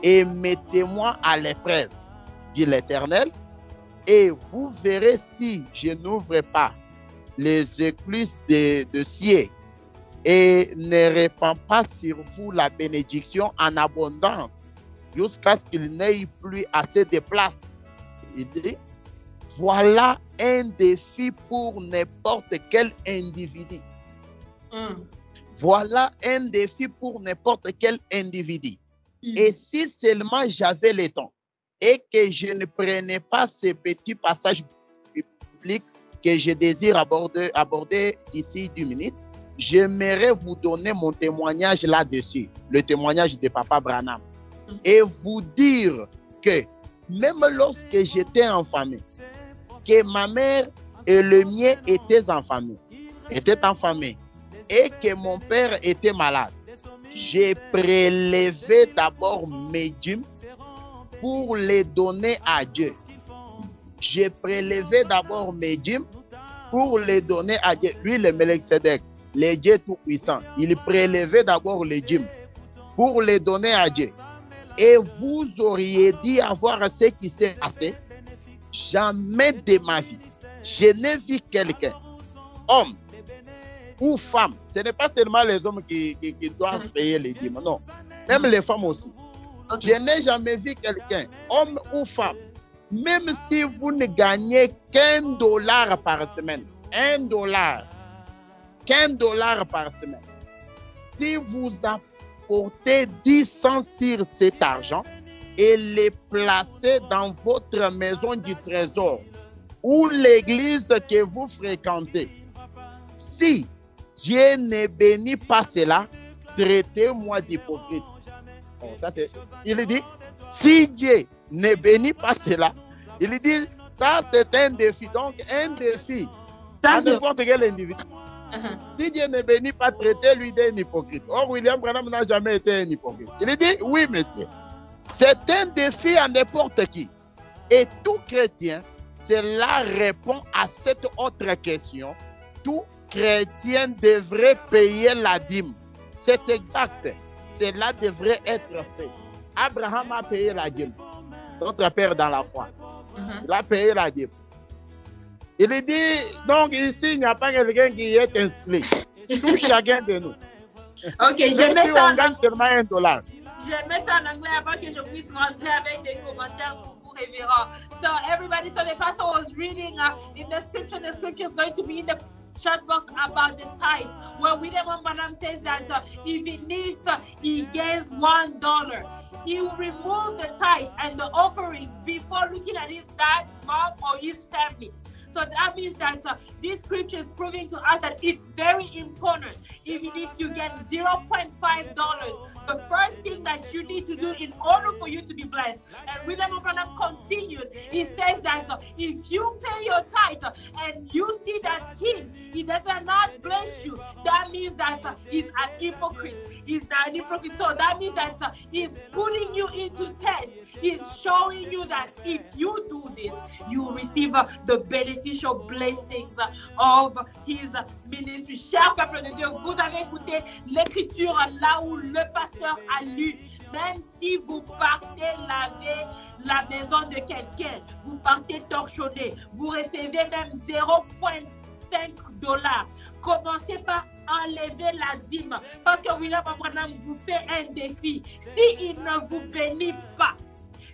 et mettez-moi à l'épreuve, dit l'Éternel, et vous verrez si je n'ouvre pas les écluses de ciel et ne répand pas sur vous la bénédiction en abondance jusqu'à ce qu'il n'ait plus assez de place. Il dit, voilà un défi pour n'importe quel individu. Voilà un défi pour n'importe quel individu. Et si seulement j'avais le temps et que je ne prenais pas ces petits passages bibliques que je désire aborder d'ici 10 minutes, j'aimerais vous donner mon témoignage là-dessus, le témoignage de Papa Branham, et vous dire que même lorsque j'étais en famille, que ma mère et le mien étaient en famille, et que mon père était malade, j'ai prélevé d'abord mes dîmes pour les donner à Dieu. J'ai prélevé d'abord mes dîmes pour les donner à Dieu. Lui, le Melchizedek, le Dieu Tout-Puissant, il prélevait d'abord les dîmes pour les donner à Dieu. Et vous auriez dit avoir ce qui s'est passé. Jamais de ma vie, je n'ai vu quelqu'un, homme ou femme. Ce n'est pas seulement les hommes qui doivent payer les dîmes, non. Même les femmes aussi. Je n'ai jamais vu quelqu'un, homme ou femme, même si vous ne gagnez $1 par semaine, $1 par semaine, si vous apportez 10 cents sur cet argent et les placez dans votre maison du trésor ou l'église que vous fréquentez, si Dieu ne bénit pas cela, traitez-moi d'hypocrite. Bon, ça c'est, il dit, si Dieu ne bénit pas cela, il dit, ça c'est un défi. Donc, un défi à n'importe quel individu. Si Dieu ne bénit pas, traitez-lui d'un hypocrite. Or, William Branham n'a jamais été un hypocrite. Il dit, oui, monsieur. C'est un défi à n'importe qui. Et tout chrétien, cela répond à cette autre question. Tout chrétien devrait payer la dîme. C'est exact. Cela devrait être fait. Abraham a payé la dîme. Notre père dans la foi. Il a payé la dîme. Il dit, donc ici, il n'y a pas quelqu'un qui est inscrit. Tout chacun de nous. Ok, je Même mets si ça on en gagne seulement $1. Je mets ça en anglais avant que je puisse rentrer avec des commentaires pour vous, révérend. So everybody, so the pastor was reading in the scripture is going to be in the chat box about the tithe, where William Branham says that even if he gains $1, he will remove the tithe and the offerings before looking at his dad, mom, or his family. So that means that this scripture is proving to us that it's very important. Even if you get $0.5, the first thing that you need to do in order for you to be blessed. And William Branham continued. He says that if you pay your tithe and you see that he does not bless you, that means that he's an hypocrite. He's not an hypocrite. So that means that he's putting you into test. He's showing you that if you do this, you will receive the beneficial blessings of his ministry. Cher peuple de Dieu, vous avez écouté l'écriture là où le pasteur a lu. Même si vous partez laver la maison de quelqu'un, vous partez torchonner, vous recevez même $0.5. Commencez par enlever la dîme. Parce que William Branham vous fait un défi. S'il ne vous bénit pas,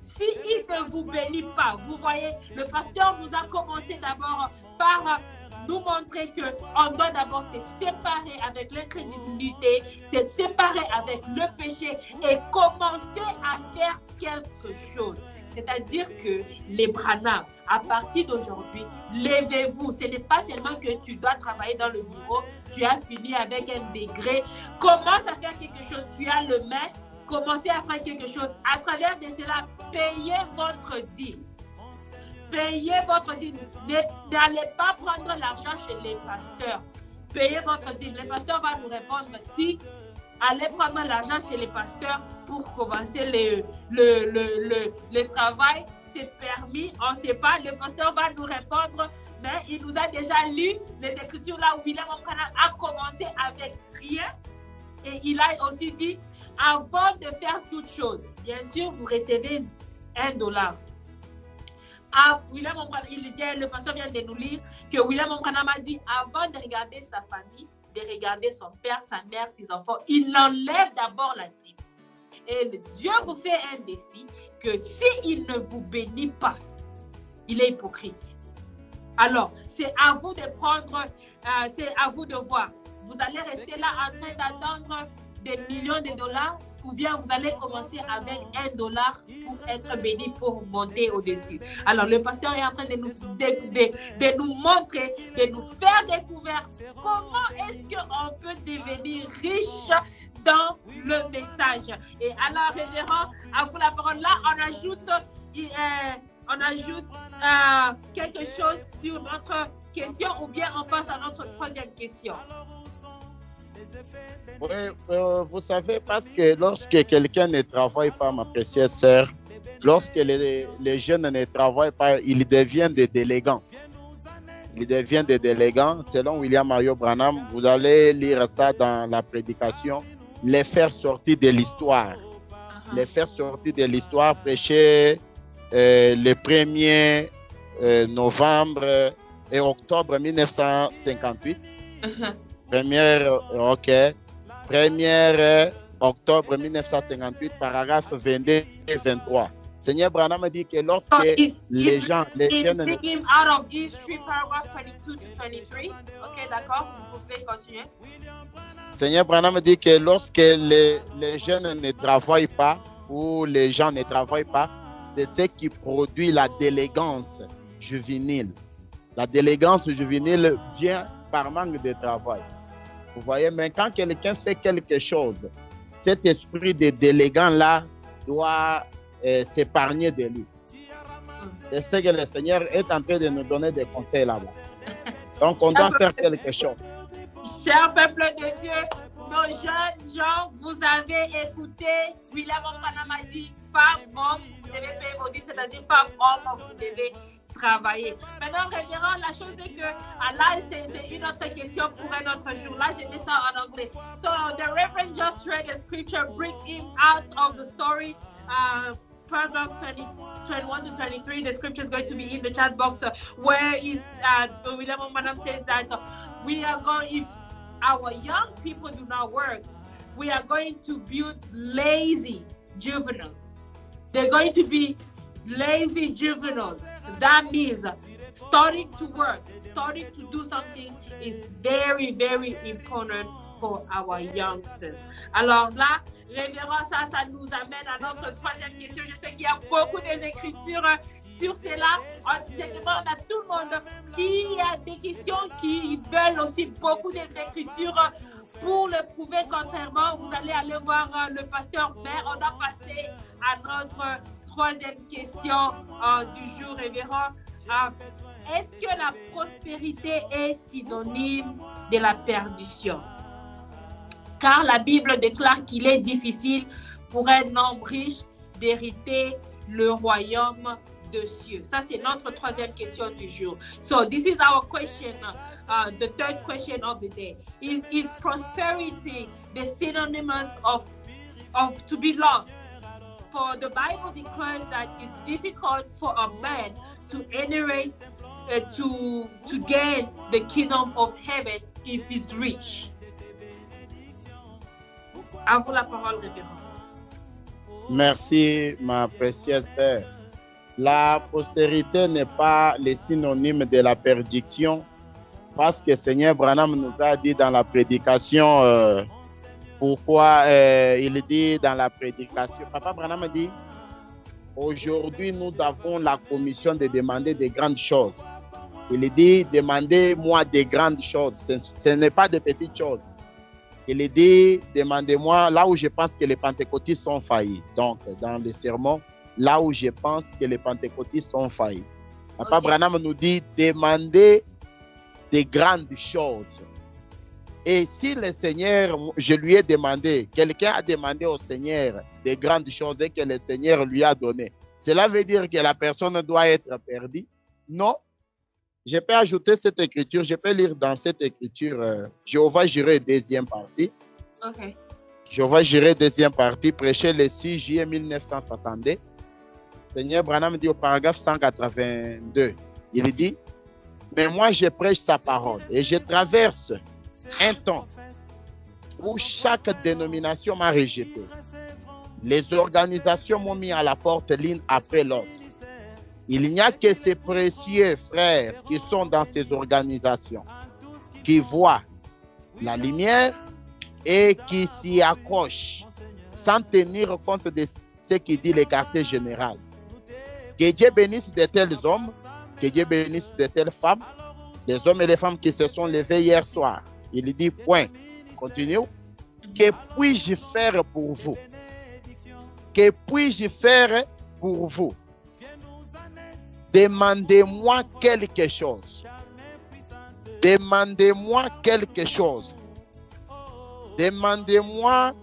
s'il ne vous bénit pas, vous voyez, le pasteur nous a commencé d'abord par nous montrer qu'on doit d'abord se séparer avec l'incrédulité, se séparer avec le péché et commencer à faire quelque chose. C'est-à-dire que les Branham, à partir d'aujourd'hui, levez-vous. Ce n'est pas seulement que tu dois travailler dans le bureau, tu as fini avec un degré. Commence à faire quelque chose, tu as le main. Commencez à faire quelque chose. À travers de cela, payez votre dîme. Payez votre dîme. N'allez pas prendre l'argent chez les pasteurs. Payez votre dîme. Le pasteur va nous répondre si allez prendre l'argent chez les pasteurs pour commencer le travail. C'est permis. On ne sait pas. Le pasteur va nous répondre. Mais il nous a déjà lu les écritures là où William Branham a commencé avec rien. Et il a aussi dit, avant de faire toute chose, bien sûr, vous recevez $1. William Branham, le pasteur vient de nous lire que William Branham a dit, avant de regarder sa famille, de regarder son père, sa mère, ses enfants, il enlève d'abord la dîme. Et Dieu vous fait un défi que s'il ne vous bénit pas, il est hypocrite. Alors, c'est à vous de prendre, c'est à vous de voir. Vous allez rester là en train d'attendre des millions de dollars ou bien vous allez commencer avec $1 pour être béni, pour monter au-dessus. Alors, le pasteur est en train de nous montrer, de nous faire découvrir comment est-ce qu'on peut devenir riche dans le message. Et alors, révérend, à vous la parole. Là, on ajoute quelque chose sur notre question ou bien on passe à notre troisième question. Oui, vous savez, parce que lorsque quelqu'un ne travaille pas, ma précieuse sœur, lorsque les jeunes ne travaillent pas, ils deviennent des délégants. Ils deviennent des délégants. Selon William Mario Branham, vous allez lire ça dans la prédication, les faire sortir de l'histoire. Les faire sortir de l'histoire, prêcher le 1er novembre et octobre 1958. 1er octobre 1958, paragraphe 22 et 23. Seigneur Branham dit que lorsque les jeunes... out of history, paragraph 22 to 23. Ok, d'accord, vous pouvez continuer. Seigneur Branham dit que lorsque les jeunes ne travaillent pas ou les gens ne travaillent pas, c'est ce qui produit la délégance juvénile. La délégance juvénile vient par manque de travail. Vous voyez, mais quand quelqu'un fait quelque chose, cet esprit de délégant-là doit s'épargner de lui. C'est ce que le Seigneur est en train de nous donner des conseils là-bas. Donc, on doit faire quelque chose. Cher peuple de Dieu, nos jeunes gens, vous avez écouté, William Branham a dit, femme, homme, vous devez payer vos dîmes, c'est-à-dire femme, homme, vous devez travailler. Maintenant, révérend, la chose est que là, c'est une autre question pour un autre jour. Là, j'ai mis ça en anglais. So, the Reverend just read the scripture, bring him out of the story. Paragraph 21 to 23, the scripture is going to be in the chat box where William Branham says that we are going, if our young people do not work, we are going to build lazy juveniles. They're going to be lazy juveniles. That means starting to work, starting to do something is very, very important for our youngsters. Alors là, révérend, ça nous amène à notre troisième question. Je sais qu'il y a beaucoup d'écritures sur cela. Je demande à tout le monde qui a des questions, qui veulent aussi beaucoup d'écritures pour le prouver contrairement. Vous allez aller voir le pasteur, mais on a passé à notre troisième question du jour, révérend. Est-ce que la prospérité est synonyme de la perdition? Car la Bible déclare qu'il est difficile pour un homme riche d'hériter le royaume de cieux. Ça, c'est notre troisième question du jour. So, this is our question, the third question of the day. Is prosperity the synonymous of to be lost? For the Bible declares that it's difficult for a man to inherit, to gain the kingdom of heaven if he's rich. À vous la parole, révérend. Merci, ma précieuse sœur. La postérité n'est pas le synonyme de la perdition, parce que Seigneur Branham nous a dit dans la prédication, pourquoi il dit dans la prédication, Papa Branham dit, aujourd'hui nous avons la commission de demander des grandes choses. Il dit, demandez-moi des grandes choses, ce n'est pas de petites choses. Il dit, demandez-moi là où je pense que les pentecôtistes sont faillis. Donc, dans le sermon, là où je pense que les pentecôtistes sont faillis. Papa Branham nous dit, demandez des grandes choses. Et si le Seigneur, je lui ai demandé, quelqu'un a demandé au Seigneur des grandes choses et que le Seigneur lui a donné, cela veut dire que la personne doit être perdue? Non. Je peux ajouter cette écriture, je peux lire dans cette écriture Jéhovah Jireh, deuxième partie. Okay. Jéhovah Jireh, deuxième partie, prêché le 6 juillet 1962. Seigneur Branham dit au paragraphe 182, il dit, mais moi je prêche sa parole et je traverse un temps où chaque dénomination m'a rejeté. Les organisations m'ont mis à la porte l'une après l'autre. Il n'y a que ces précieux frères qui sont dans ces organisations, qui voient la lumière et qui s'y accrochent sans tenir compte de ce qui dit le quartier général. Que Dieu bénisse de tels hommes, que Dieu bénisse de telles femmes, les hommes et les femmes qui se sont levés hier soir. Il dit, point, continue, que puis-je faire pour vous? Que puis-je faire pour vous? Demandez-moi quelque chose. Demandez-moi quelque chose. Demandez-moi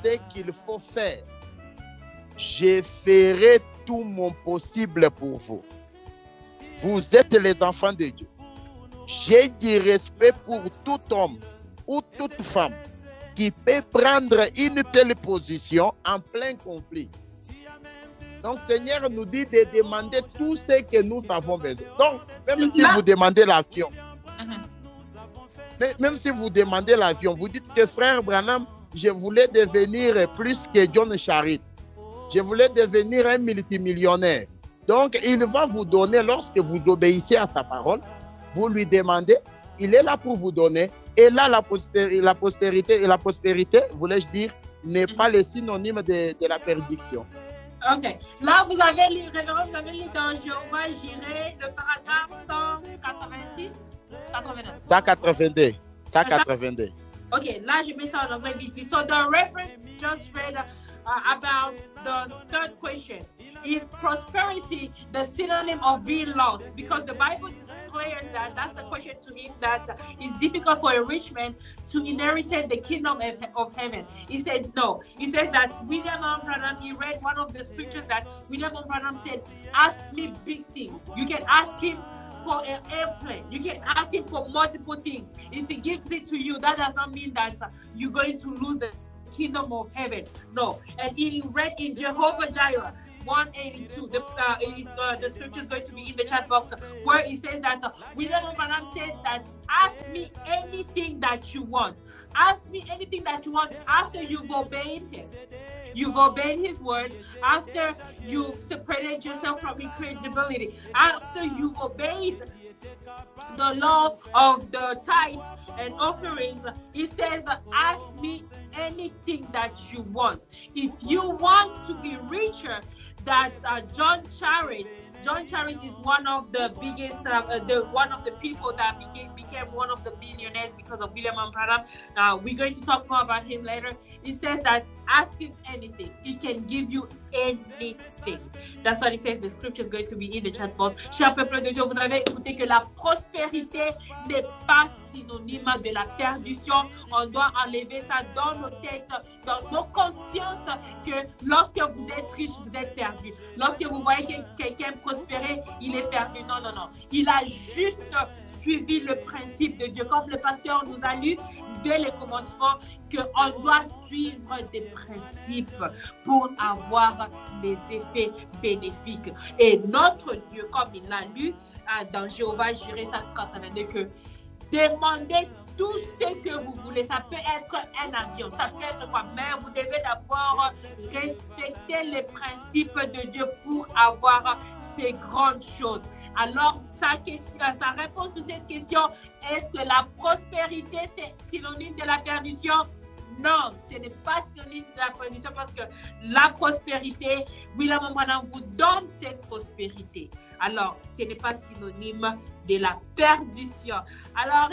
ce qu'il faut faire. Je ferai tout mon possible pour vous. Vous êtes les enfants de Dieu. J'ai du respect pour tout homme ou toute femme qui peut prendre une telle position en plein conflit. Donc, Seigneur nous dit de demander tout ce que nous avons besoin. Donc, même si vous demandez l'avion, même si vous demandez l'avion, vous dites que frère Branham, je voulais devenir plus que John Charit. Je voulais devenir un multimillionnaire. Donc, il va vous donner, lorsque vous obéissez à sa parole, vous lui demandez, il est là pour vous donner. Et là, la prospérité, voulais-je dire, n'est pas le synonyme de la perdition. Ok. Là, vous avez lu, révérend, vous avez lu dans Jéhovah Jireh, le paragraphe 186, 89. 182. 182. Ok, là, je mets ça en anglais vite vite. So, the reference just read about the third question. Is prosperity the synonym of being lost? Because the Bible declares that, that's the question to him, that it's difficult for a rich man to inherit the kingdom of heaven. He said no. He says that William Branham, he read one of the scriptures that William Branham said, ask me big things. You can ask him for an airplane. You can ask him for multiple things. If he gives it to you, that does not mean that you're going to lose the kingdom of heaven. No. And he read in Jehovah Jireh, 182. The scripture is going to be in the chat box where it says that William Branham said that ask me anything that you want. Ask me anything that you want after you've obeyed him. You've obeyed his word, after you've separated yourself from incredibility, after you've obeyed the law of the tithes and offerings. He says, ask me anything that you want. If you want to be richer than John Charity. John Charity is one of the biggest, one of the people that became one of the billionaires because of William Branham. We're going to talk more about him later. He says that ask him anything. He can give you anything. That's what he says. The scripture is going to be in the chat box. Cher peuple de Dieu, vous avez écouté que la prospérité n'est pas synonyme de la perdition. On doit enlever ça dans nos têtes, dans nos consciences, que lorsque vous êtes riche, vous êtes perdu. Lorsque vous voyez quelqu'un prospérer, il est perdu. Non, non, non. Il a juste suivi le principe de Dieu. Comme le pasteur nous a lu dès le commencement, qu'on doit suivre des principes pour avoir des effets bénéfiques. Et notre Dieu, comme il l'a lu dans Jéhovah Jireh 182, que demandez tout ce que vous voulez. Ça peut être un avion, ça peut être quoi, mais vous devez d'abord respecter les principes de Dieu pour avoir ces grandes choses. Alors, sa réponse sur cette question, est-ce que la prospérité, c'est synonyme de la perdition? Non, ce n'est pas synonyme de la perdition parce que la prospérité, William Branham vous donne cette prospérité. Alors, ce n'est pas synonyme de la perdition. Alors,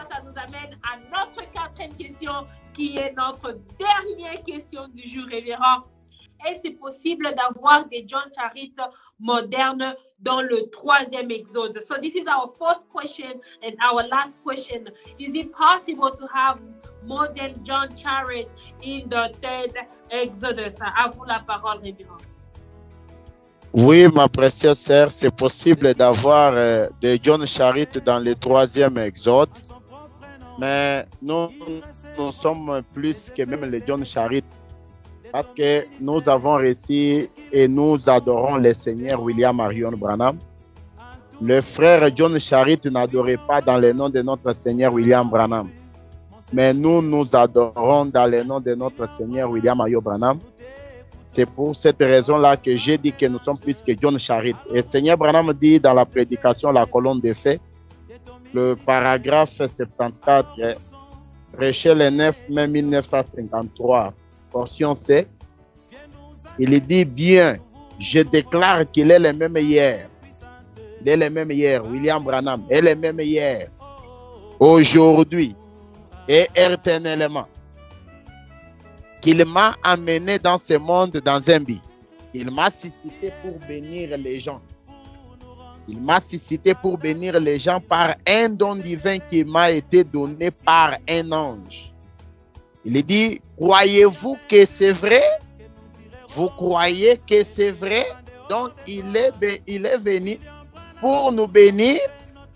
ça nous amène à notre quatrième question qui est notre dernière question du jour, révérend. Est-ce c'est possible d'avoir des John Charity modernes dans le troisième exode? So this is our fourth question and our last question. Is it possible to have modern John Charity in the third Exodus? À vous la parole, révérend. Oui, ma précieuse sœur, c'est possible d'avoir des John Charity dans le troisième exode, mais nous sommes plus que même les John Charity. Parce que nous avons réussi et nous adorons le Seigneur William Marion Branham. Le frère John Charity n'adorait pas dans le nom de notre Seigneur William Branham. Mais nous adorons dans le nom de notre Seigneur William Marion Branham. C'est pour cette raison-là que j'ai dit que nous sommes plus que John Charity. Et le Seigneur Branham dit dans la prédication, la colonne des faits, le paragraphe 74, prêché le 9 mai 1953. Portion C, il dit bien, je déclare qu'il est le même hier. Il est le même hier, William Branham est le même hier, aujourd'hui et éternellement. Qu'il m'a amené dans ce monde dans un but. Il m'a suscité pour bénir les gens. Il m'a suscité pour bénir les gens par un don divin qui m'a été donné par un ange. Il dit, croyez-vous que c'est vrai? Vous croyez que c'est vrai? Donc, il est venu pour nous bénir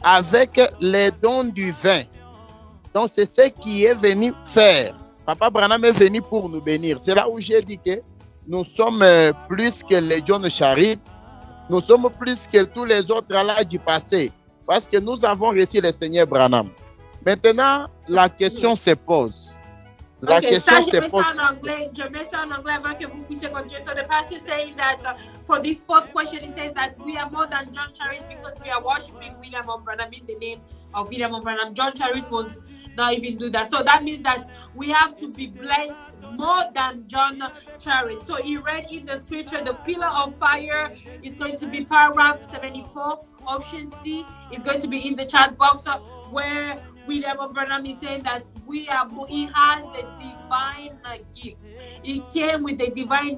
avec les dons du vin. Donc, c'est ce qu'il est venu faire. Papa Branham est venu pour nous bénir. C'est là où j'ai dit que nous sommes plus que les John Charity. Nous sommes plus que tous les autres là du passé. Parce que nous avons reçu le Seigneur Branham. Maintenant, la question se pose. La question se pose. Je mets ça en anglais avant que vous puissiez continuer. So the pastor is saying that for this fourth question, he says that we are more than John Charity because we are worshiping William Branham in the name of William Branham. John Charity was not even do that. So that means that we have to be blessed more than John Charity. So he read in the scripture, the pillar of fire is going to be paragraph 74. Option C is going to be in the chat box where William Branham is saying that he has the divine gift. He came with the divine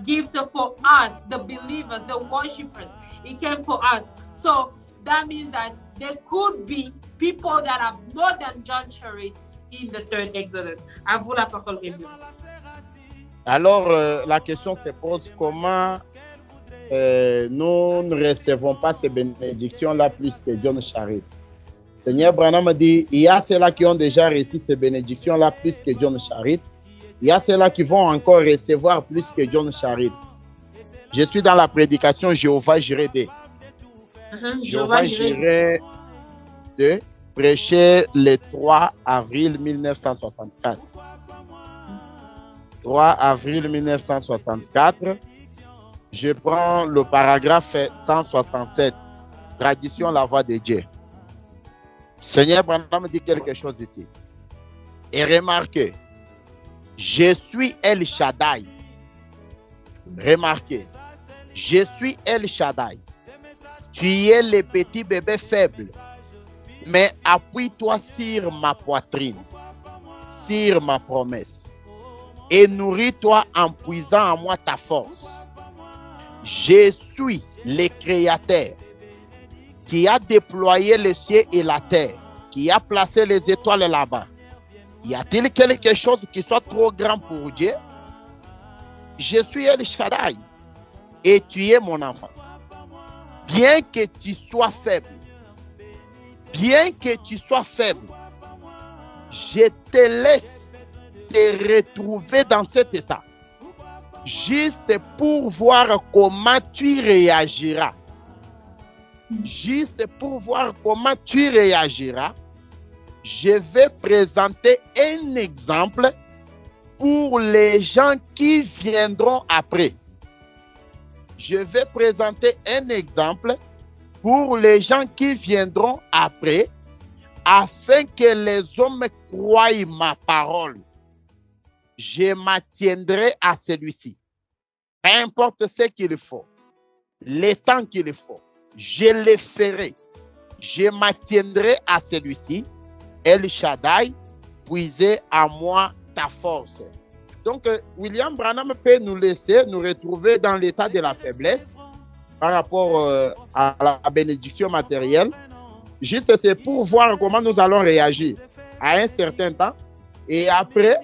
gift for us, the believers, the worshippers. He came for us. So that means that there could be people that are more than John Charity in the third Exodus. À vous la parole, révérend. Alors, la question se pose comment nous ne recevons pas ces bénédictions-là plus que John Charity. Seigneur Branham dit, il y a ceux-là qui ont déjà reçu ces bénédictions-là plus que John Charity. Il y a ceux-là qui vont encore recevoir plus que John Charity. Je suis dans la prédication Jéhovah Jireh 2. Jéhovah Jireh 2, prêché le 3 avril 1964. 3 avril 1964. Je prends le paragraphe 167. Tradition, la voix de Dieu. Seigneur Branham me dit quelque chose ici. Et remarquez, je suis El Shaddai. Remarquez, je suis El Shaddai. Tu es le petit bébé faible, mais appuie-toi sur ma poitrine, sur ma promesse, et nourris-toi en puisant en moi ta force. Je suis le Créateur qui a déployé le ciel et la terre, qui a placé les étoiles là-bas. Y a-t-il quelque chose qui soit trop grand pour Dieu? Je suis El Shaddai et tu es mon enfant. Bien que tu sois faible, je te laisse te retrouver dans cet état, juste pour voir comment tu réagiras. Juste pour voir comment tu réagiras, je vais présenter un exemple pour les gens qui viendront après. Je vais présenter un exemple pour les gens qui viendront après, afin que les hommes croient ma parole. Je m'attiendrai à celui-ci. Peu importe ce qu'il faut, le temps qu'il faut, je le ferai. Je m'attiendrai à celui-ci. El Shaddai, puisez à moi ta force. Donc, William Branham peut nous laisser nous retrouver dans l'état de la faiblesse par rapport à la bénédiction matérielle. Juste, c'est pour voir comment nous allons réagir à un certain temps. Et après,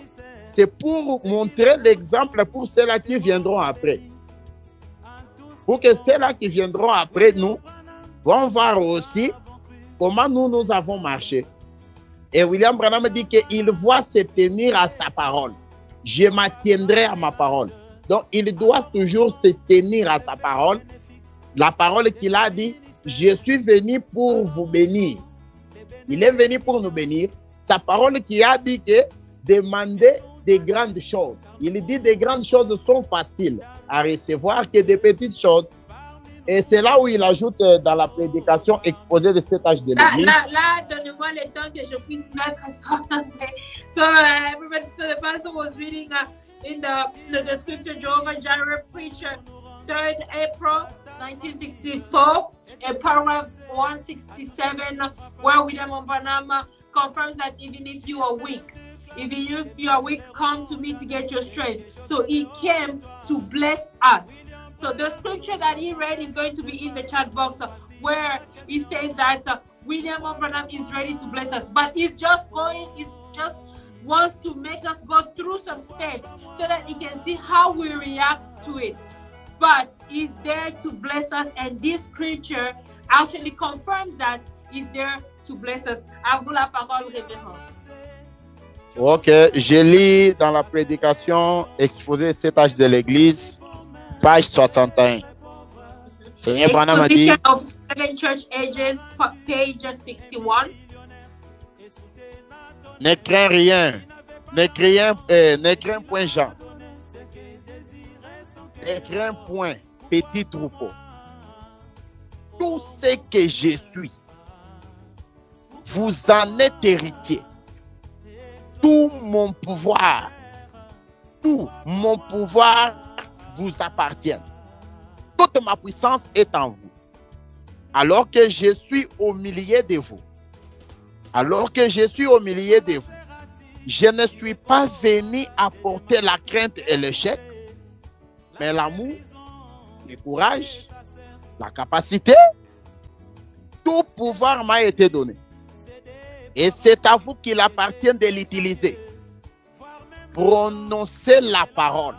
c'est pour montrer l'exemple pour ceux-là qui viendront après. Pour que ceux-là qui viendront après nous vont voir aussi comment nous avons marché. Et William Branham dit qu'il doit se tenir à sa parole. Je m'attiendrai à ma parole. Donc, il doit toujours se tenir à sa parole. La parole qu'il a dit, je suis venu pour vous bénir. Il est venu pour nous bénir. Sa parole qui a dit que demandez des grandes choses. Il dit des grandes choses sont faciles à recevoir que des petites choses. Et c'est là où il ajoute dans la prédication exposée de cet âge de l'Église. Là, donnez-moi le temps que je puisse mettre ça. So, everybody, so the pastor was reading in the scripture, Jehovah Jireh preacher, 3rd April 1964, in paragraph 167, where William Branham confirms that even if you are weak, even if you are weak, come to me to get your strength. So he came to bless us. So the scripture that he read is going to be in the chat box where he says that William Branham is ready to bless us. But he's just wants to make us go through some steps so that he can see how we react to it. But he's there to bless us, and this scripture actually confirms that he's there to bless us. À vous la parole, révérend. Ok, je lis dans la prédication exposée cet âge de l'Église, page 61. Seigneur Branham a dit, of Seven Church Ages, page 61. ne crains rien, ne crains point Jean, ne crains point petit troupeau. Tout ce que je suis, vous en êtes héritier. Tout mon pouvoir vous appartient. Toute ma puissance est en vous. Alors que je suis au milieu de vous, je ne suis pas venu apporter la crainte et l'échec, mais l'amour, le courage, la capacité. Tout pouvoir m'a été donné. Et c'est à vous qu'il appartient de l'utiliser. Prononcez la parole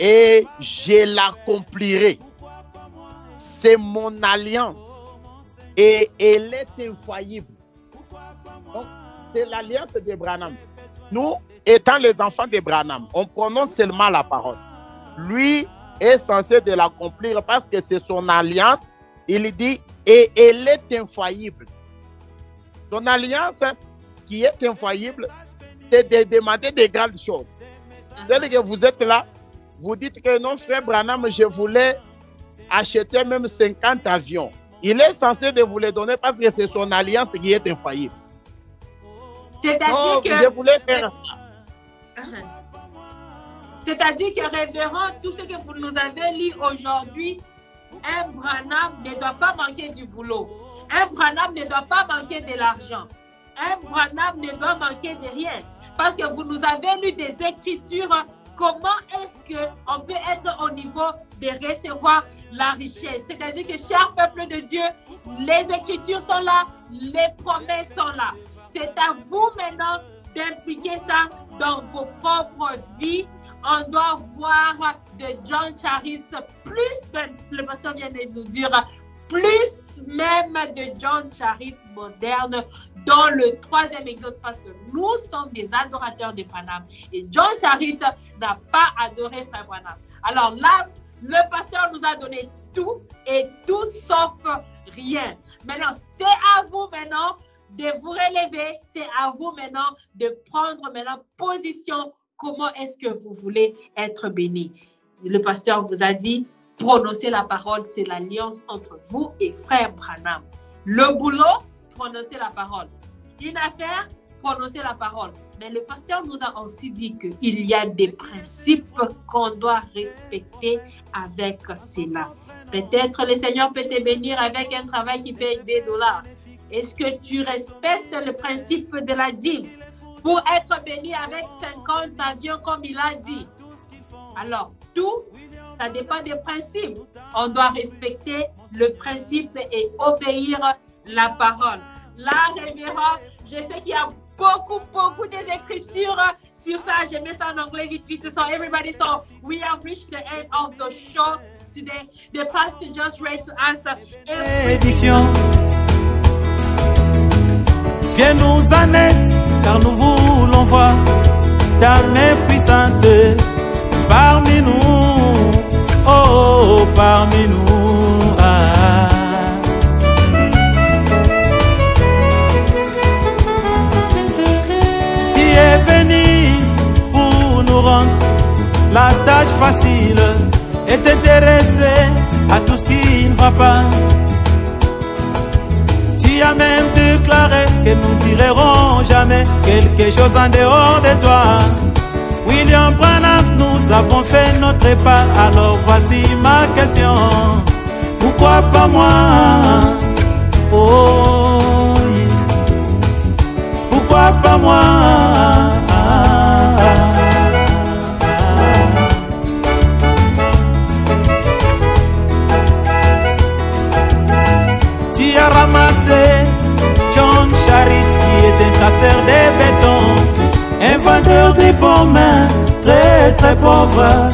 et je l'accomplirai. C'est mon alliance et elle est infaillible. Donc, c'est l'alliance de Branham. Nous, étant les enfants de Branham, on prononce seulement la parole. Lui, est censé de l'accomplir parce que c'est son alliance. Il dit, et elle est infaillible. Son alliance qui est infaillible, c'est de demander des grandes choses. C'est-à-dire que vous êtes là, vous dites que non, frère Branham, je voulais acheter même 50 avions. Il est censé de vous les donner parce que c'est son alliance qui est infaillible. C'est-à-dire que je voulais faire ça. C'est-à-dire que, révérend, tout ce que vous nous avez lu aujourd'hui, un Branham ne doit pas manquer du boulot. Un Branham ne doit pas manquer de l'argent. Un Branham ne doit manquer de rien. Parce que vous nous avez lu des Écritures. Comment est-ce qu'on peut être au niveau de recevoir la richesse? C'est-à-dire que, cher peuple de Dieu, les Écritures sont là, les promesses sont là. C'est à vous maintenant d'impliquer ça dans vos propres vies. On doit voir de John Charitz, plus même, le pasteur vient de nous dire, plus même de John Charitz moderne dans le 3e exode, parce que nous sommes des adorateurs de Branham. Et John Charitz n'a pas adoré Frère Branham. Alors là, le pasteur nous a donné tout et tout sauf rien. Maintenant, c'est à vous maintenant de vous relever, c'est à vous maintenant de prendre maintenant position. Comment est-ce que vous voulez être béni? Le pasteur vous a dit, prononcer la parole, c'est l'alliance entre vous et Frère Branham. Le boulot, prononcer la parole. Une affaire, prononcer la parole. Mais le pasteur nous a aussi dit qu'il y a des principes qu'on doit respecter avec cela. Peut-être le Seigneur peut te bénir avec un travail qui paye des dollars. Est-ce que tu respectes le principe de la dîme pour être béni avec 50 avions comme il a dit? Alors, tout, ça dépend des principes. On doit respecter le principe et obéir la parole. Là, révérend, je sais qu'il y a beaucoup des écritures sur ça. Je mets ça en anglais vite. So everybody, so we have reached the end of the show today. The pastor just read to us Bénédiction. Viens-nous en aide, car nous voulons voir ta main puissante parmi nous, oh, parmi nous. Ah. Tu es venu pour nous rendre la tâche facile et t'intéresser à tout ce qui ne va pas. Tu as même déclaré que nous ne tirerons jamais quelque chose en dehors de toi. William Branham, nous avons fait notre part. Alors voici ma question. Pourquoi pas moi? Oh, yeah. Pourquoi pas moi? Tu as ramassé John Charitz qui est un casseur de béton, un vendeur de bonnes mains, très pauvre.